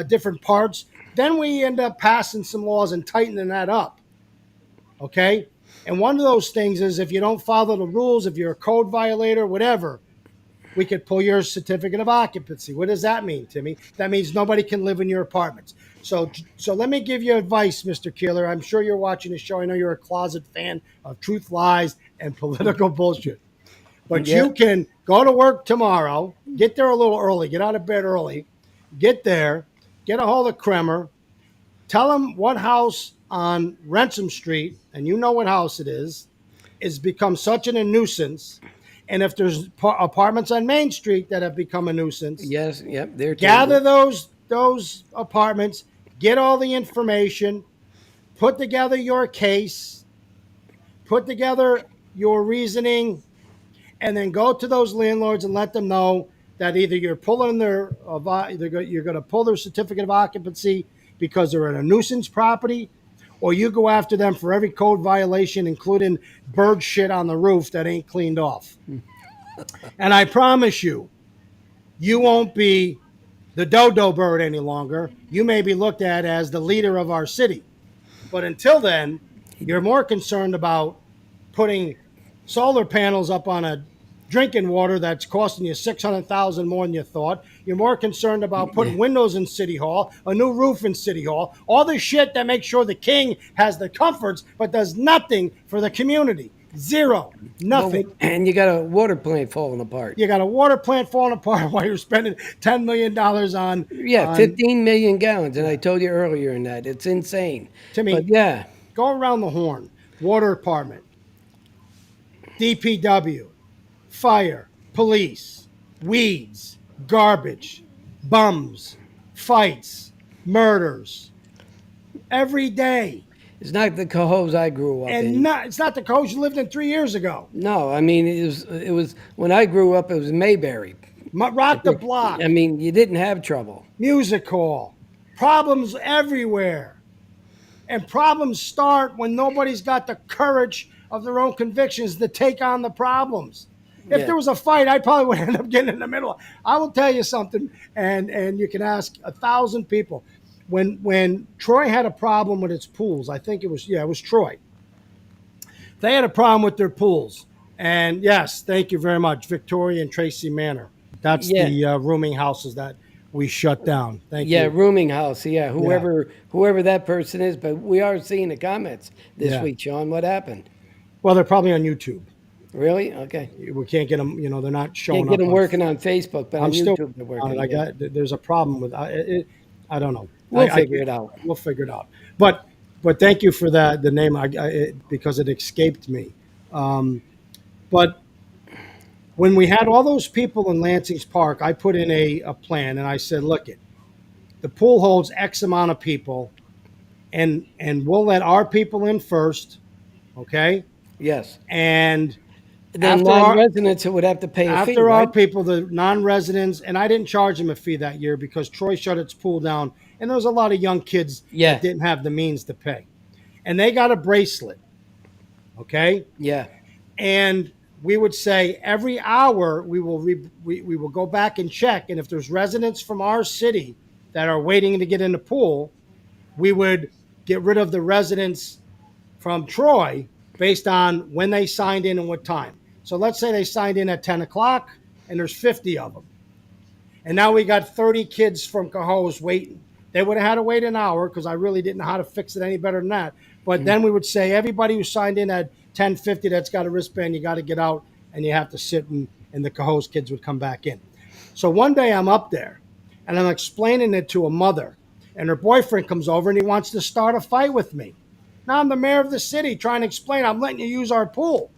Speaker 1: different parts? Then we end up passing some laws and tightening that up. Okay? And one of those things is if you don't follow the rules, if you're a code violator, whatever, we could pull your certificate of occupancy. What does that mean, Timmy? That means nobody can live in your apartments. So let me give you advice, Mr. Keeler. I'm sure you're watching the show. I know you're a closet fan of truth, lies, and political bullshit. But
Speaker 2: Yeah.
Speaker 1: you can go to work tomorrow, get there a little early, get out of bed early, get there, get a hold of Kremer, tell him what house on Ransom Street, and you know what house it is become such a nuisance. And if there's apartments on Main Street that have become a nuisance,
Speaker 2: Yes. Yep. They're
Speaker 1: gather
Speaker 2: terrible.
Speaker 1: those apartments, get all the information, put together your case, put together your reasoning, and then go to those landlords and let them know that either you're pulling their, you're going to pull their certificate of occupancy because they're in a nuisance property, or you go after them for every code violation, including bird shit on the roof that ain't cleaned off. And I promise you, you won't be the dodo bird any longer. You may be looked at as the leader of our city. But until then, you're more concerned about putting solar panels up on a drinking water that's costing you $600,000 more than you thought. You're more concerned about putting windows in City Hall, a new roof in City Hall, all the shit that makes sure the king has the comforts but does nothing for the community. Zero. Nothing.
Speaker 2: And you got a water plant falling apart.
Speaker 1: You got a water plant falling apart while you're spending $10 million on.
Speaker 2: Yeah, 15 million gallons, and I told you earlier in that. It's insane.
Speaker 1: Timmy,
Speaker 2: But yeah,
Speaker 1: go around the horn. Water department, DPW, fire, police, weeds, garbage, bums, fights, murders. Every day.
Speaker 2: it's not the Cohoes I grew up in.
Speaker 1: And it's not the coach you lived in 3 years ago.
Speaker 2: No, I mean, it was when I grew up, it was Mayberry.
Speaker 1: Rock the block,
Speaker 2: I mean, you didn't have trouble.
Speaker 1: music hall, problems everywhere. And problems start when nobody's got the courage of their own convictions to take on the problems. If
Speaker 2: Yeah.
Speaker 1: there was a fight, I probably would end up getting in the middle. I will tell you something, and you can ask 1,000 people. When Troy had a problem with its pools, I think it was Troy. They had a problem with their pools, and yes, thank you very much, Victoria and Tracy Manor. That's
Speaker 2: Yeah.
Speaker 1: the rooming houses that we shut down. Thank
Speaker 2: Yeah,
Speaker 1: you.
Speaker 2: rooming house. Yeah, whoever that person is. But we are seeing the comments this
Speaker 1: Yeah.
Speaker 2: week, Sean. What happened?
Speaker 1: Well, they're probably on YouTube.
Speaker 2: Really? Okay.
Speaker 1: We can't get them. They're not showing
Speaker 2: Can't get
Speaker 1: up.
Speaker 2: them
Speaker 1: on-
Speaker 2: working on Facebook, but on
Speaker 1: I'm still
Speaker 2: YouTube they're
Speaker 1: on
Speaker 2: working.
Speaker 1: it.
Speaker 2: yeah.
Speaker 1: There's a problem with I don't know.
Speaker 2: We'll figure it out.
Speaker 1: We'll figure it out. But thank you for that. The name because it escaped me. But when we had all those people in Lansing's Park, I put in a plan and I said, look, the pool holds X amount of people, and we'll let our people in first, okay?
Speaker 2: Yes.
Speaker 1: And
Speaker 2: Then
Speaker 1: after our-
Speaker 2: non-residents would have to pay a fee,
Speaker 1: after our
Speaker 2: right?
Speaker 1: people, the non-residents, and I didn't charge them a fee that year because Troy shut its pool down, and there was a lot of young kids
Speaker 2: Yeah.
Speaker 1: that didn't have the means to pay, and they got a bracelet, okay?
Speaker 2: Yeah.
Speaker 1: And we would say every hour we will go back and check, and if there's residents from our city that are waiting to get in the pool, we would get rid of the residents from Troy based on when they signed in and what time. So let's say they signed in at 10 o'clock and there's 50 of them. And now we got 30 kids from Cohoes waiting. They would have had to wait an hour because I really didn't know how to fix it any better than that. But then we would say everybody who signed in at 10:50 that's got a wristband, you got to get out and you have to sit and the Cohoes kids would come back in. So one day I'm up there and I'm explaining it to a mother, and her boyfriend comes over and he wants to start a fight with me. Now I'm the mayor of the city trying to explain I'm letting you use our pool.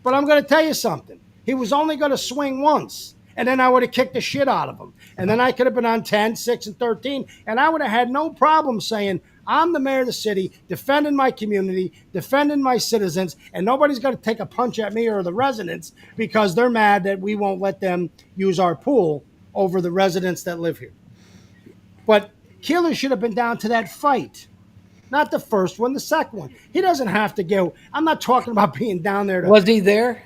Speaker 1: But I'm going to tell you something. He was only going to swing once, and then I would have kicked the shit out of him. And then I could have been on 10, 6, and 13, and I would have had no problem saying, I'm the mayor of the city, defending my community, defending my citizens, and nobody's going to take a punch at me or the residents because they're mad that we won't let them use our pool over the residents that live here. But Keeler should have been down to that fight. Not the first one, the second one. He doesn't have to go. I'm not talking about being down there to.
Speaker 2: Was he there?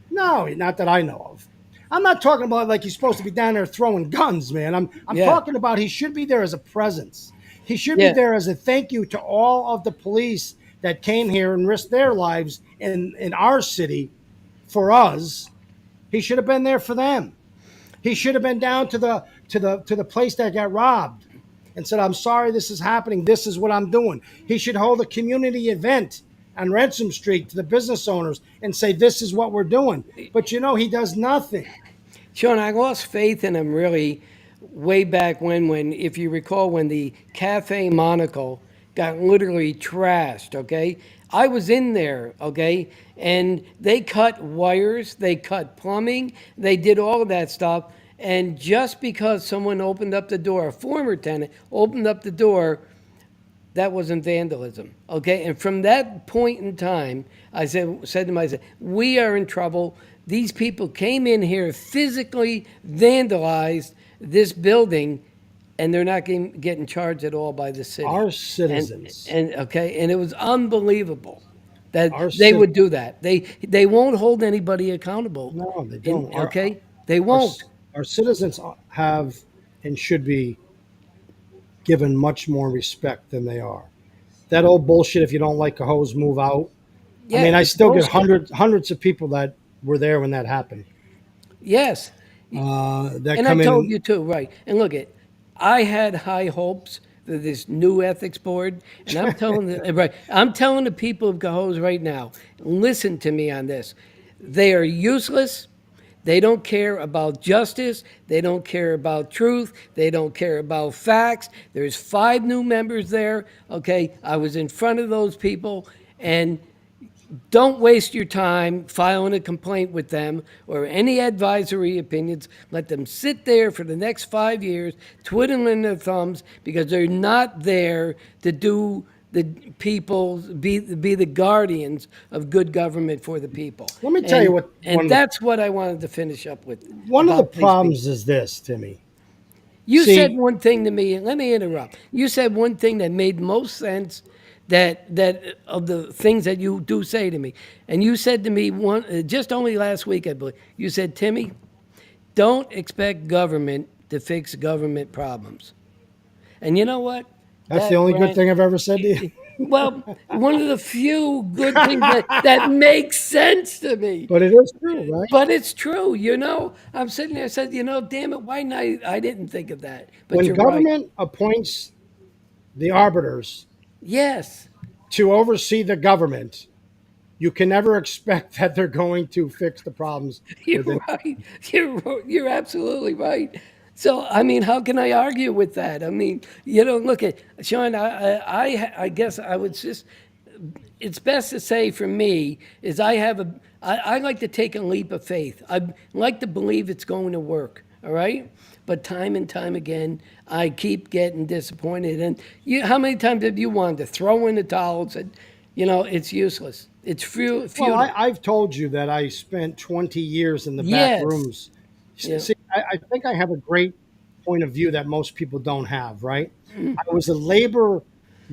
Speaker 1: No, not that I know of. I'm not talking about like he's supposed to be down there throwing guns, man. I'm
Speaker 2: Yeah.
Speaker 1: talking about he should be there as a presence. He should
Speaker 2: Yeah.
Speaker 1: be there as a thank you to all of the police that came here and risked their lives in our city for us. He should have been there for them. He should have been down to the place that got robbed and said, I'm sorry this is happening. This is what I'm doing. He should hold a community event on Ransom Street to the business owners and say, this is what we're doing. But he does nothing.
Speaker 2: Sean, I lost faith in him really way back when if you recall, when the Cafe Monaco got literally trashed, okay? I was in there, okay? And they cut wires, they cut plumbing, they did all of that stuff. And just because someone opened up the door, a former tenant opened up the door, that wasn't vandalism. Okay. And from that point in time, I said to myself, we are in trouble. These people came in here, physically vandalized this building, and they're not getting charged at all by the city.
Speaker 1: Our
Speaker 2: And,
Speaker 1: citizens,
Speaker 2: and okay, and it was unbelievable that
Speaker 1: our
Speaker 2: they
Speaker 1: cit-
Speaker 2: would do that. They won't hold anybody accountable.
Speaker 1: no, they don't.
Speaker 2: Okay, they
Speaker 1: Our,
Speaker 2: won't.
Speaker 1: our citizens have and should be given much more respect than they are. That old bullshit, if you don't like a hose, move out. I
Speaker 2: Yeah,
Speaker 1: mean, I
Speaker 2: it's
Speaker 1: still get
Speaker 2: bullshit.
Speaker 1: hundreds of people that were there when that happened.
Speaker 2: Yes,
Speaker 1: That
Speaker 2: and I
Speaker 1: come
Speaker 2: told
Speaker 1: in.
Speaker 2: you too, right? And look at, I had high hopes for this new ethics board, and I'm telling the right, I'm telling the people of Cohoes right now, listen to me on this. They are useless. They don't care about justice. They don't care about truth. They don't care about facts. There's 5 new members there. Okay, I was in front of those people, and don't waste your time filing a complaint with them or any advisory opinions. Let them sit there for the next 5 years, twiddling their thumbs, because they're not there to do the people, be the guardians of good government for the people.
Speaker 1: Let me tell you what
Speaker 2: And that's what I wanted to finish up with
Speaker 1: one of the
Speaker 2: about police being.
Speaker 1: problems is this, Timmy.
Speaker 2: You said
Speaker 1: See,
Speaker 2: one thing to me, and let me interrupt. You said one thing that made most sense, that of the things that you do say to me. And you said to me just only last week, I believe. You said, Timmy, don't expect government to fix government problems. And you know what?
Speaker 1: that's the only good
Speaker 2: Brian,
Speaker 1: thing I've ever said to you.
Speaker 2: well, one of the few good things that makes sense to me.
Speaker 1: But it is true, right?
Speaker 2: But it's true, you know. I'm sitting there, said, damn it, why not? I didn't think of that. But
Speaker 1: When
Speaker 2: you're right.
Speaker 1: government appoints the arbiters
Speaker 2: Yes.
Speaker 1: to oversee the government, you can never expect that they're going to fix the problems
Speaker 2: You're
Speaker 1: within.
Speaker 2: right. You're absolutely right. So I mean, how can I argue with that? I mean, look at Sean. I guess I would just. It's best to say for me is I like to take a leap of faith. I like to believe it's going to work. All right. But time and time again, I keep getting disappointed. And how many times have you wanted to throw in the towel and said, it's useless. It's
Speaker 1: Well,
Speaker 2: futile.
Speaker 1: I've told you that I spent 20 years in the back
Speaker 2: Yes.
Speaker 1: rooms.
Speaker 2: Yeah.
Speaker 1: See, I think I have a great point of view that most people don't have, right? I was a labor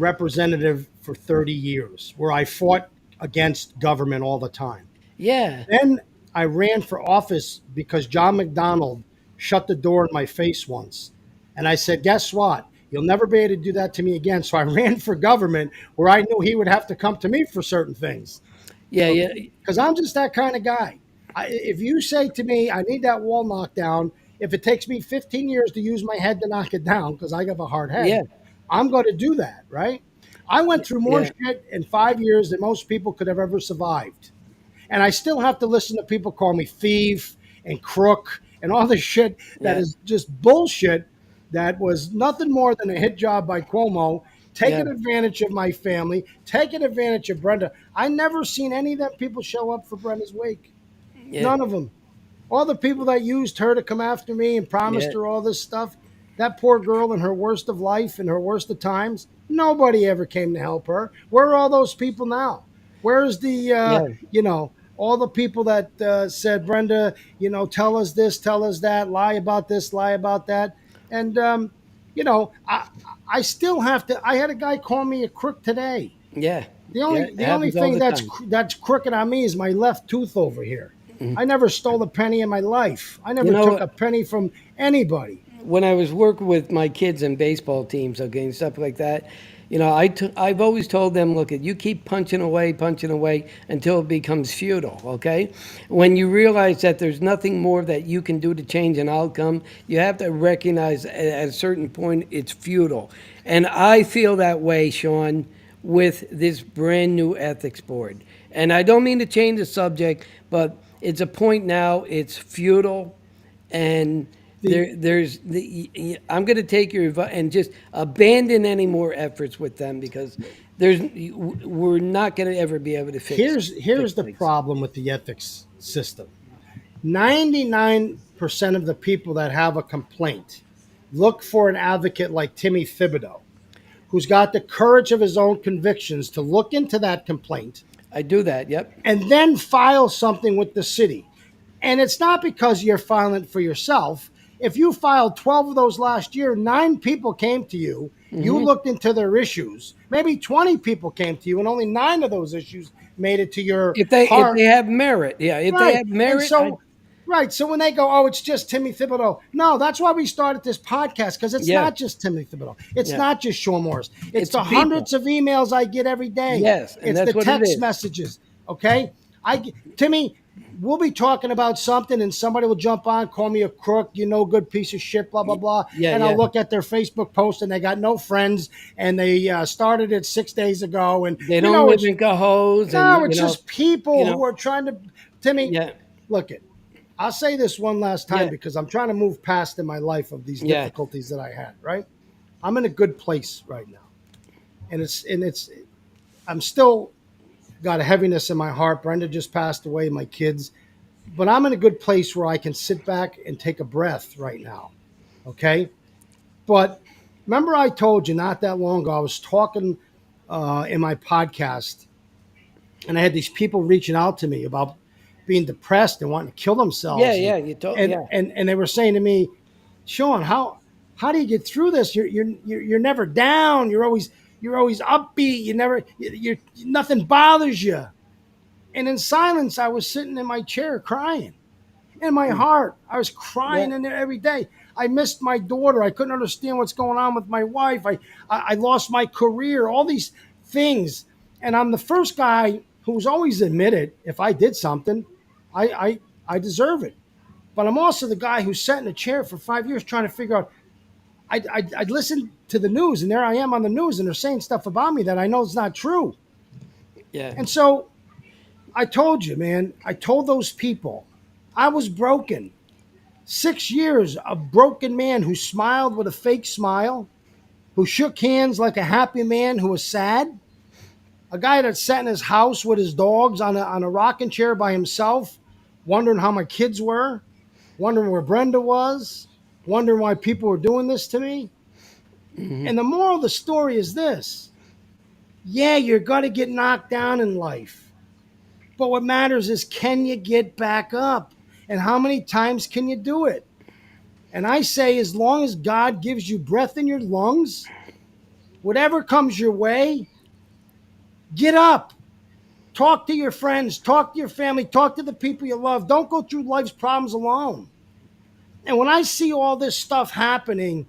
Speaker 1: representative for 30 years where I fought against government all the time.
Speaker 2: Yeah.
Speaker 1: Then I ran for office because John McDonald shut the door in my face once. And I said, guess what? You'll never be able to do that to me again. So I ran for government where I knew he would have to come to me for certain things
Speaker 2: Yeah. Yeah.
Speaker 1: because I'm just that kind of guy. If you say to me, I need that wall knocked down, if it takes me 15 years to use my head to knock it down because I have a hard head,
Speaker 2: Yeah.
Speaker 1: I'm going to do that, right? I went through more
Speaker 2: Yeah.
Speaker 1: shit in 5 years than most people could have ever survived. And I still have to listen to people call me thief and crook and all this shit that
Speaker 2: Yeah.
Speaker 1: is just bullshit that was nothing more than a hit job by Cuomo, taking
Speaker 2: Yeah.
Speaker 1: advantage of my family, taking advantage of Brenda. I never seen any of them people show up for Brenda's wake.
Speaker 2: Yeah.
Speaker 1: None of them. All the people that used her to come after me and promised
Speaker 2: Yeah.
Speaker 1: her all this stuff, that poor girl in her worst of life and her worst of times, nobody ever came to help her. Where are all those people now? Where's the,
Speaker 2: Yeah.
Speaker 1: all the people that said, Brenda, tell us this, tell us that, lie about this, lie about that. And, I still have to, I had a guy call me a crook today.
Speaker 2: Yeah.
Speaker 1: The
Speaker 2: Yeah,
Speaker 1: only
Speaker 2: it
Speaker 1: the only
Speaker 2: happens all
Speaker 1: thing
Speaker 2: the
Speaker 1: that's
Speaker 2: time.
Speaker 1: that's crooked on me is my left tooth over here. I never stole a penny in my life. I never
Speaker 2: You know
Speaker 1: took
Speaker 2: what?
Speaker 1: a penny from anybody.
Speaker 2: When I was working with my kids in baseball teams, okay, and stuff like that, I've always told them, look, you keep punching away until it becomes futile, okay? When you realize that there's nothing more that you can do to change an outcome, you have to recognize at a certain point it's futile. And I feel that way, Sean, with this brand new ethics board. And I don't mean to change the subject, but it's a point now, it's futile, and I'm going to take your advice and just abandon any more efforts with them because we're not going to ever be able to fix.
Speaker 1: Here's the
Speaker 2: things.
Speaker 1: problem with the ethics system. 99% of the people that have a complaint look for an advocate like Timmy Thibodeau. who's got the courage of his own convictions to look into that complaint
Speaker 2: I do that. Yep.
Speaker 1: and then file something with the city. And it's not because you're filing it for yourself. If you filed 12 of those last year, 9 people came to you. You looked into their issues. Maybe 20 people came to you, and only 9 of those issues made it to your
Speaker 2: If they
Speaker 1: heart.
Speaker 2: have merit, yeah. If they have merit,
Speaker 1: And so, right. So when they go, oh, it's just Timmy Thibodeau. No, that's why we started this podcast, because it's
Speaker 2: Yeah.
Speaker 1: not just Timmy Thibodeau. It's
Speaker 2: Yeah.
Speaker 1: not just Sean Morris. It's the
Speaker 2: people.
Speaker 1: hundreds of emails I get every day.
Speaker 2: Yes, and
Speaker 1: it's
Speaker 2: that's
Speaker 1: the
Speaker 2: what it
Speaker 1: text
Speaker 2: is.
Speaker 1: messages. Okay, Timmy. We'll be talking about something, and somebody will jump on, call me a crook, you know, good piece of shit, blah blah blah.
Speaker 2: Yeah,
Speaker 1: and
Speaker 2: yeah.
Speaker 1: I'll look at their Facebook post, and they got no friends, and they started it 6 days ago, and
Speaker 2: they
Speaker 1: you
Speaker 2: don't
Speaker 1: know,
Speaker 2: live
Speaker 1: it's,
Speaker 2: in Cajos.
Speaker 1: no,
Speaker 2: And,
Speaker 1: it's
Speaker 2: you know,
Speaker 1: just people
Speaker 2: you know.
Speaker 1: who are trying to. Timmy,
Speaker 2: Yeah.
Speaker 1: look it. I'll say this one last time
Speaker 2: Yeah.
Speaker 1: because I'm trying to move past in my life of these
Speaker 2: Yeah.
Speaker 1: difficulties that I had. Right, I'm in a good place right now, and it's I'm still got a heaviness in my heart. Brenda just passed away, my kids, but I'm in a good place where I can sit back and take a breath right now. Okay, but remember I told you not that long ago I was talking in my podcast, and I had these people reaching out to me about being depressed and wanting to kill themselves.
Speaker 2: Yeah, yeah, you told-
Speaker 1: and,
Speaker 2: yeah.
Speaker 1: and they were saying to me, Sean, how do you get through this? You're never down. You're always upbeat. You're nothing bothers you. And in silence, I was sitting in my chair crying. In my heart, I was crying
Speaker 2: Yeah.
Speaker 1: in there every day. I missed my daughter. I couldn't understand what's going on with my wife. I lost my career. All these things, and I'm the first guy who's always admitted if I did something, I deserve it. But I'm also the guy who sat in a chair for 5 years trying to figure out. I'd listen to the news, and there I am on the news, and they're saying stuff about me that I know is not true.
Speaker 2: Yeah.
Speaker 1: And so I told you, man, I told those people I was broken. 6 years, a broken man who smiled with a fake smile, who shook hands like a happy man who was sad, a guy that sat in his house with his dogs on a rocking chair by himself, wondering how my kids were, wondering where Brenda was, wondering why people were doing this to me. And the moral of the story is this: yeah, you're going to get knocked down in life. But what matters is, can you get back up? And how many times can you do it? And I say, as long as God gives you breath in your lungs, whatever comes your way, get up. Talk to your friends, talk to your family, talk to the people you love. Don't go through life's problems alone. And when I see all this stuff happening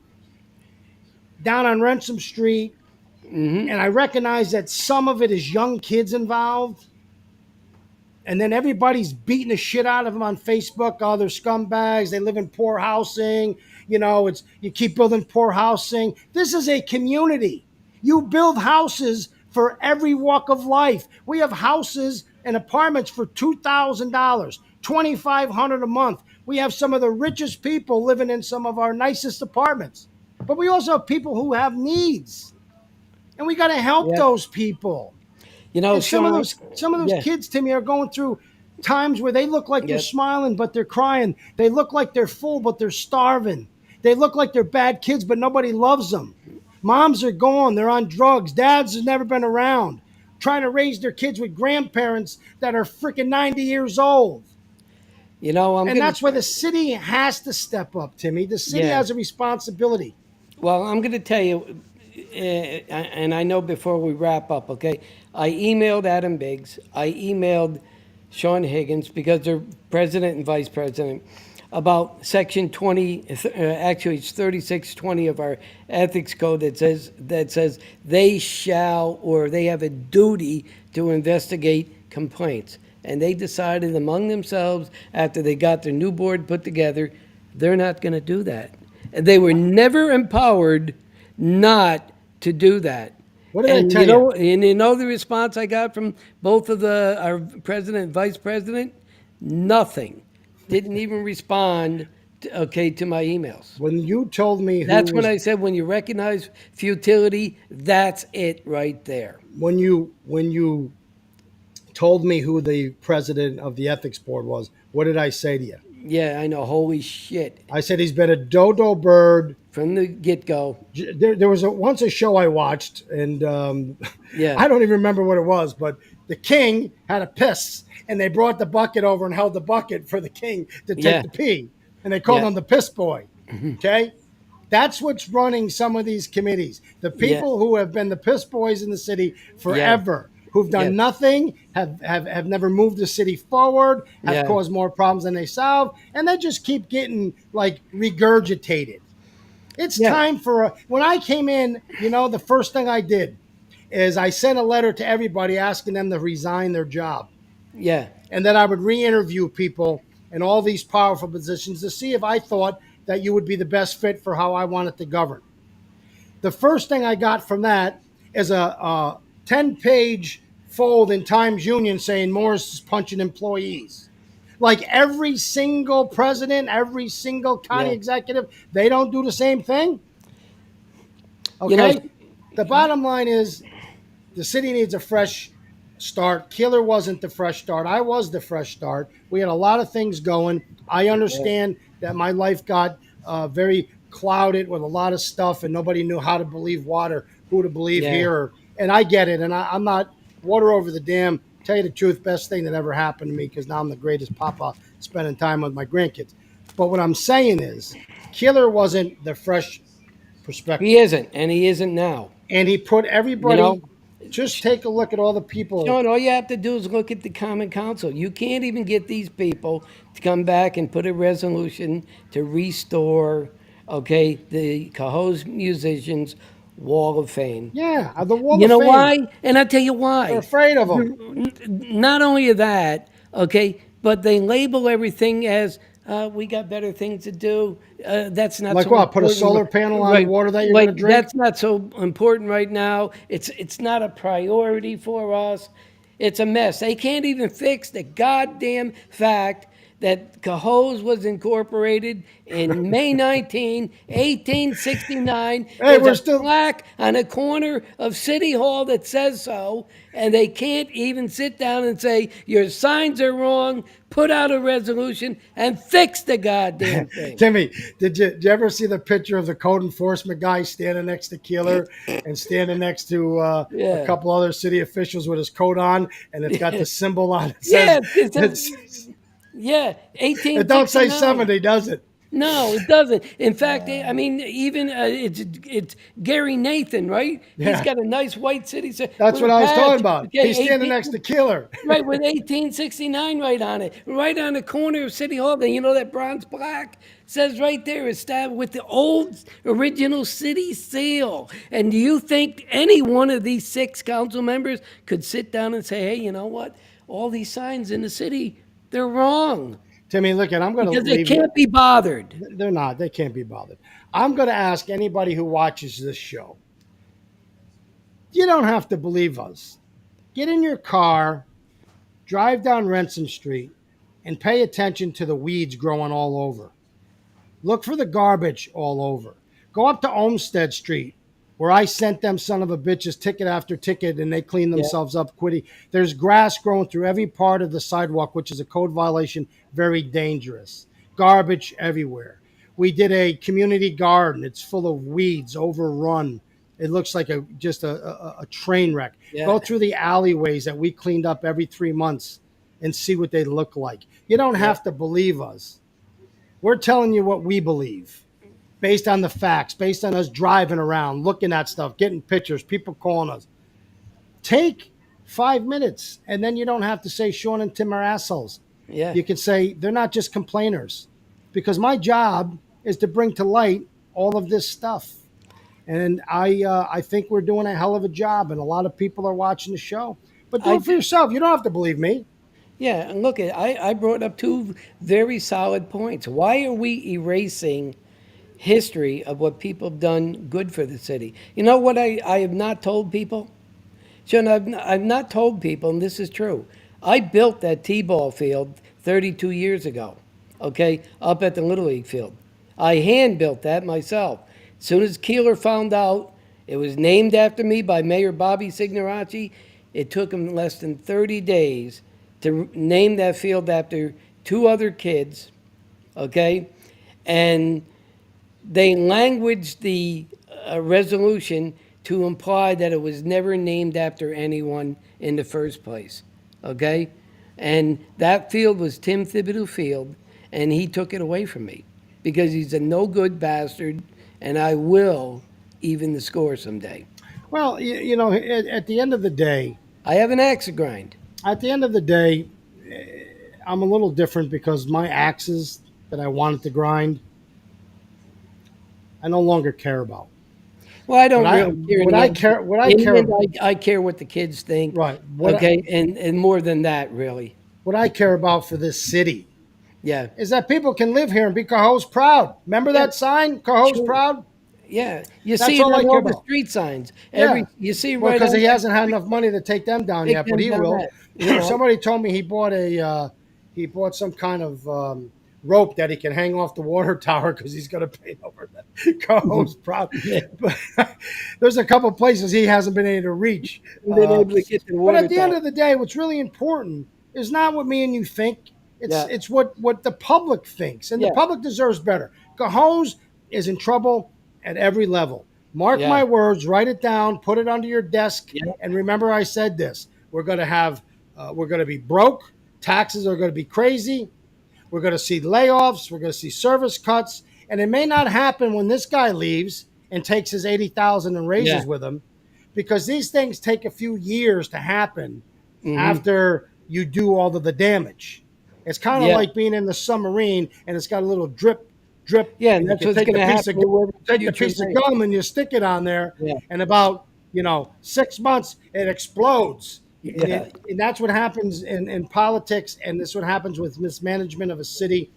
Speaker 1: down on Ransom Street, and I recognize that some of it is young kids involved, and then everybody's beating the shit out of them on Facebook. Oh, they're scumbags. They live in poor housing. You know, it's you keep building poor housing. This is a community. You build houses for every walk of life. We have houses and apartments for $2,000, $2,500 a month. We have some of the richest people living in some of our nicest apartments. But we also have people who have needs, and we got to help
Speaker 2: Yeah.
Speaker 1: those people.
Speaker 2: You know,
Speaker 1: And some of
Speaker 2: Sean,
Speaker 1: those
Speaker 2: yeah.
Speaker 1: kids, Timmy, are going through times where they look like they're
Speaker 2: Yep.
Speaker 1: smiling, but they're crying. They look like they're full, but they're starving. They look like they're bad kids, but nobody loves them. Moms are gone. They're on drugs. Dads have never been around. Trying to raise their kids with grandparents that are freaking 90 years old.
Speaker 2: You know,
Speaker 1: And that's where the city has to step up, Timmy. The city
Speaker 2: Yeah.
Speaker 1: has a responsibility.
Speaker 2: Well, I'm going to tell you, and I know before we wrap up, okay? I emailed Adam Biggs. I emailed Sean Higgins, because they're president and vice president, about section 20, actually it's 3620 of our ethics code that says they shall, or they have a duty to investigate complaints. And they decided among themselves, after they got their new board put together, they're not going to do that. And they were never empowered not to do that.
Speaker 1: What did I
Speaker 2: And
Speaker 1: tell
Speaker 2: you know,
Speaker 1: you?
Speaker 2: and you know the response I got from both of our president and vice president? Nothing. Didn't even respond, to my emails.
Speaker 1: When you told me who
Speaker 2: That's when
Speaker 1: was
Speaker 2: I said, when you recognize futility, that's it right there.
Speaker 1: when you told me who the president of the ethics board was, what did I say to you?
Speaker 2: Yeah, I know. Holy shit.
Speaker 1: I said he's been a dodo bird.
Speaker 2: From the get-go.
Speaker 1: There was once a show I watched, and
Speaker 2: Yeah.
Speaker 1: I don't even remember what it was, but the king had a piss, and they brought the bucket over and held the bucket for the king to take
Speaker 2: Yeah.
Speaker 1: the pee, and they called
Speaker 2: Yeah.
Speaker 1: him the piss boy. Okay, that's what's running some of these committees. The
Speaker 2: Yeah.
Speaker 1: people who have been the piss boys in the city forever, who've done
Speaker 2: Yeah.
Speaker 1: nothing, have never moved the city forward, have
Speaker 2: Yeah.
Speaker 1: caused more problems than they solve, and they just keep getting like regurgitated. It's
Speaker 2: Yeah.
Speaker 1: time for when I came in, the first thing I did is I sent a letter to everybody asking them to resign their job.
Speaker 2: Yeah.
Speaker 1: And then I would re-interview people in all these powerful positions to see if I thought that you would be the best fit for how I wanted to govern. The first thing I got from that is a 10-page fold in Times Union saying Morris is punching employees. Like every single president, every single county
Speaker 2: Yeah.
Speaker 1: executive, they don't do the same thing. Okay.
Speaker 2: You know-
Speaker 1: The bottom line is the city needs a fresh start. Keeler wasn't the fresh start. I was the fresh start. We had a lot of things going. I understand that my life got very clouded with a lot of stuff, and nobody knew how to believe what or who to believe
Speaker 2: Yeah.
Speaker 1: here. And I get it. And I'm not water over the dam. Tell you the truth, best thing that ever happened to me, because now I'm the greatest papa spending time with my grandkids. But what I'm saying is, Keeler wasn't the fresh perspective.
Speaker 2: He isn't, and he isn't now.
Speaker 1: And he put everybody.
Speaker 2: You know?
Speaker 1: Just take a look at all the people.
Speaker 2: Sean, all you have to do is look at the Common Council. You can't even get these people to come back and put a resolution to restore, the Cohoes Musicians Wall of Fame.
Speaker 1: Yeah, the wall
Speaker 2: You
Speaker 1: of
Speaker 2: know
Speaker 1: fame.
Speaker 2: why? And I'll tell you
Speaker 1: They're
Speaker 2: why.
Speaker 1: afraid of them.
Speaker 2: Not only that, but they label everything as we got better things to do. That's not
Speaker 1: Like
Speaker 2: so
Speaker 1: what? Put a
Speaker 2: important.
Speaker 1: solar panel on the water that you're
Speaker 2: Like,
Speaker 1: gonna drink?
Speaker 2: That's not so important right now. It's not a priority for us. It's a mess. They can't even fix the goddamn fact that Cohoes was incorporated in May 19, 1869.
Speaker 1: Hey,
Speaker 2: There's
Speaker 1: we're
Speaker 2: a
Speaker 1: still-
Speaker 2: plaque on a corner of City Hall that says so, and they can't even sit down and say, your signs are wrong, put out a resolution, and fix the goddamn thing.
Speaker 1: Timmy, did you ever see the picture of the code enforcement guy standing next to Keeler and standing next to
Speaker 2: Yeah.
Speaker 1: a couple other city officials with his coat on, and it's got the symbol on it?
Speaker 2: Yeah,
Speaker 1: Says,
Speaker 2: Yeah, 1869.
Speaker 1: it don't say 70, does it?
Speaker 2: No, it doesn't. In fact, even it's Gary Nathan, right?
Speaker 1: Yeah.
Speaker 2: He's got a nice white city.
Speaker 1: That's what I was talking about.
Speaker 2: Okay,
Speaker 1: He's standing next to Keeler.
Speaker 2: Right, with 1869 right on it, right on the corner of City Hall. Then you know that bronze plaque says right there, established with the old original city seal. And do you think any one of these 6 council members could sit down and say, hey, you know what? All these signs in the city, they're wrong
Speaker 1: Timmy, look, I'm going to
Speaker 2: because they
Speaker 1: leave you.
Speaker 2: can't be bothered.
Speaker 1: They're not. They can't be bothered. I'm going to ask anybody who watches this show. You don't have to believe us. Get in your car, drive down Renson Street, and pay attention to the weeds growing all over. Look for the garbage all over. Go up to Olmsted Street, where I sent them son of a bitches ticket after ticket, and they cleaned themselves up quitty. There's grass growing through every part of the sidewalk, which is a code violation, very dangerous. Garbage everywhere. We did a community garden. It's full of weeds, overrun. It looks like just a train wreck.
Speaker 2: Yeah.
Speaker 1: Go through the alleyways that we cleaned up every 3 months and see what they look like. You don't have to believe us. We're telling you what we believe based on the facts, based on us driving around, looking at stuff, getting pictures, people calling us. Take 5 minutes, and then you don't have to say Sean and Tim are assholes.
Speaker 2: Yeah.
Speaker 1: You can say they're not just complainers, because my job is to bring to light all of this stuff. And I think we're doing a hell of a job, and a lot of people are watching the show. But do it for yourself. You don't have to believe me.
Speaker 2: Yeah, and look, I brought up 2 very solid points. Why are we erasing history of what people have done good for the city? You know what I have not told people? Sean, I've not told people, and this is true. I built that T-ball field 32 years ago, up at the Little League field. I hand-built that myself. As soon as Keeler found out it was named after me by Mayor Bobby Signoracci, it took him less than 30 days to name that field after 2 other kids okay? And they languaged the resolution to imply that it was never named after anyone in the first place, okay? And that field was Tim Thibodeau Field, and he took it away from me because he's a no-good bastard, and I will even the score someday.
Speaker 1: Well, at the end of the day,
Speaker 2: I have an axe to grind.
Speaker 1: at the end of the day, I'm a little different because my axes that I wanted to grind, I no longer care about.
Speaker 2: Well, I don't
Speaker 1: What I-
Speaker 2: really care.
Speaker 1: what
Speaker 2: in the
Speaker 1: I
Speaker 2: end.
Speaker 1: care- what I
Speaker 2: In the
Speaker 1: care-
Speaker 2: end, I care what the kids think.
Speaker 1: Right. What I-
Speaker 2: Okay, and more than that, really.
Speaker 1: What I care about for this city
Speaker 2: Yeah.
Speaker 1: is that people can live here and be Cohoes proud. Remember that sign, Cohoes
Speaker 2: Sure.
Speaker 1: proud?
Speaker 2: Yeah, you
Speaker 1: That's
Speaker 2: see it
Speaker 1: all I
Speaker 2: on
Speaker 1: care
Speaker 2: all the
Speaker 1: about.
Speaker 2: street signs.
Speaker 1: Yeah.
Speaker 2: You see
Speaker 1: Well,
Speaker 2: right
Speaker 1: because
Speaker 2: on
Speaker 1: he hasn't had enough money to take them down
Speaker 2: Take
Speaker 1: yet, but
Speaker 2: them
Speaker 1: he
Speaker 2: down
Speaker 1: will.
Speaker 2: that, you know.
Speaker 1: Somebody told me he bought some kind of rope that he can hang off the water tower because he's going to paint over the Cohoes proud.
Speaker 2: Yeah.
Speaker 1: But there's a couple places he hasn't been able to reach.
Speaker 2: been able to get to the
Speaker 1: But
Speaker 2: water
Speaker 1: at the end
Speaker 2: tower.
Speaker 1: of the day, what's really important is not what me and you think.
Speaker 2: Yeah.
Speaker 1: It's what the public thinks, and
Speaker 2: Yeah.
Speaker 1: the public deserves better. Cohoes is in trouble at every level. Mark
Speaker 2: Yeah.
Speaker 1: my words, write it down, put it under your desk,
Speaker 2: Yeah.
Speaker 1: and remember I said this. We're going to be broke. Taxes are going to be crazy. We're going to see layoffs. We're going to see service cuts, and it may not happen when this guy leaves and takes his 80,000 in raises
Speaker 2: Yeah.
Speaker 1: with him, because these things take a few years to happen
Speaker 2: Mm-hmm.
Speaker 1: after you do all of the damage. It's kind of
Speaker 2: Yeah.
Speaker 1: like being in the submarine and it's got a little drip.
Speaker 2: Yeah,
Speaker 1: and
Speaker 2: and that's
Speaker 1: you
Speaker 2: what's
Speaker 1: take
Speaker 2: going to
Speaker 1: the piece
Speaker 2: happen.
Speaker 1: of,
Speaker 2: with
Speaker 1: take the
Speaker 2: future
Speaker 1: piece of
Speaker 2: rain.
Speaker 1: gum and you stick it on there,
Speaker 2: Yeah.
Speaker 1: and about 6 months it explodes.
Speaker 2: Yeah.
Speaker 1: And that's what happens in politics, and this is what happens with mismanagement of a city.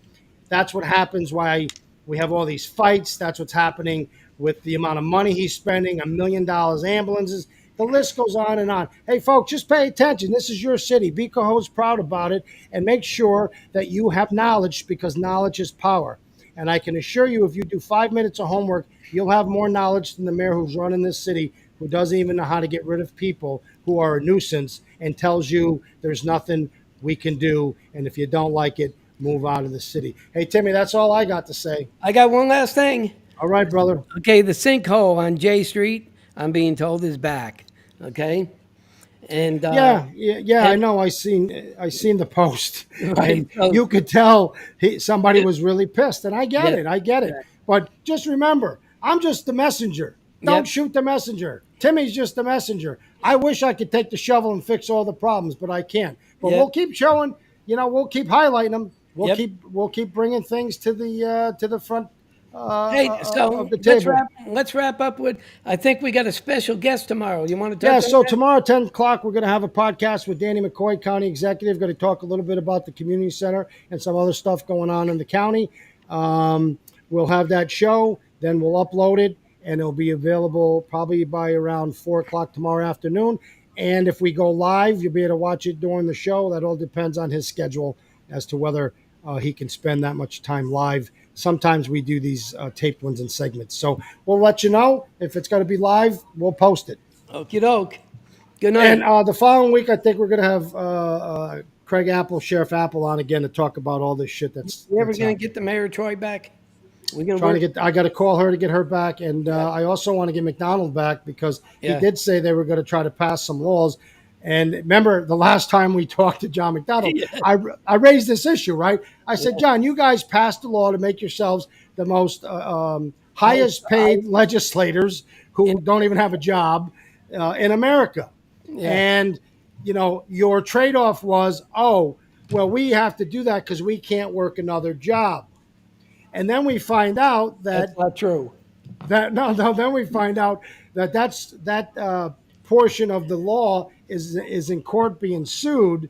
Speaker 1: That's what happens why we have all these fights. That's what's happening with the amount of money he's spending, $1 million ambulances. The list goes on and on. Hey, folks, just pay attention. This is your city. Be Cohoes proud about it, and make sure that you have knowledge, because knowledge is power. And I can assure you, if you do 5 minutes of homework, you'll have more knowledge than the mayor who's running this city, who doesn't even know how to get rid of people who are a nuisance and tells you there's nothing we can do. And if you don't like it, move out of the city. Hey, Timmy, that's all I got to say.
Speaker 2: I got one last thing.
Speaker 1: All right, brother.
Speaker 2: Okay, the sinkhole on J Street, I'm being told, is back. Okay, and
Speaker 1: Yeah. I know. I seen the post,
Speaker 2: Right,
Speaker 1: and
Speaker 2: so-
Speaker 1: you could tell somebody was really pissed, and I get
Speaker 2: Yeah.
Speaker 1: it. I get it. But just remember, I'm just the messenger. Don't
Speaker 2: Yep.
Speaker 1: shoot the messenger. Timmy's just the messenger. I wish I could take the shovel and fix all the problems, but I can't. But
Speaker 2: Yep.
Speaker 1: we'll keep showing. We'll keep highlighting them.
Speaker 2: Yep.
Speaker 1: We'll keep bringing things to the front.
Speaker 2: Hey, so
Speaker 1: of the
Speaker 2: let's
Speaker 1: table.
Speaker 2: let's wrap up with. I think we got a special guest tomorrow. You want to
Speaker 1: Yeah,
Speaker 2: touch?
Speaker 1: so
Speaker 2: on that?
Speaker 1: tomorrow, 10 o'clock, we're going to have a podcast with Danny McCoy, County Executive. Going to talk a little bit about the community center and some other stuff going on in the county. We'll have that show, then we'll upload it, and it'll be available probably by around 4 o'clock tomorrow afternoon. And if we go live, you'll be able to watch it during the show. That all depends on his schedule as to whether he can spend that much time live. Sometimes we do these taped ones in segments. So we'll let you know. If it's going to be live, we'll post it.
Speaker 2: Okie doke. Good night.
Speaker 1: And the following week, I think we're going to have Craig Apple, Sheriff Apple, on again to talk about all this shit that's.
Speaker 2: we ever
Speaker 1: that's
Speaker 2: gonna
Speaker 1: happening.
Speaker 2: get the Mayor Troy back? We're gonna
Speaker 1: Trying
Speaker 2: work.
Speaker 1: to get. I got to call her to get her back, and I also want to get McDonald back because
Speaker 2: Yeah.
Speaker 1: he did say they were going to try to pass some laws. And remember, the last time we talked to John McDonald, I raised this issue, right? I said, John, you guys passed a law to make yourselves the most highest paid legislators who don't even have a job in America. And, your trade off was, oh, well, we have to do that because we can't work another job. And then we find out that
Speaker 2: That's not true.
Speaker 1: then we find out that portion of the law is in court being sued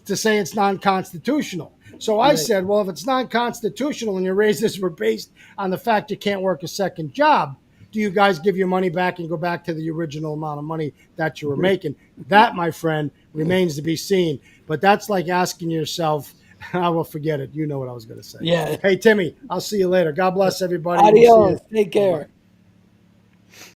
Speaker 1: to say it's non-constitutional. So I said, well, if it's non-constitutional and your raises were based on the fact you can't work a second job, do you guys give your money back and go back to the original amount of money that you were making? That, my friend, remains to be seen. But that's like asking yourself, I will forget it. You know what I was going to say.
Speaker 2: Yeah.
Speaker 1: Hey, Timmy, I'll see you later. God bless everybody. We'll see you.
Speaker 2: Adios. Take care.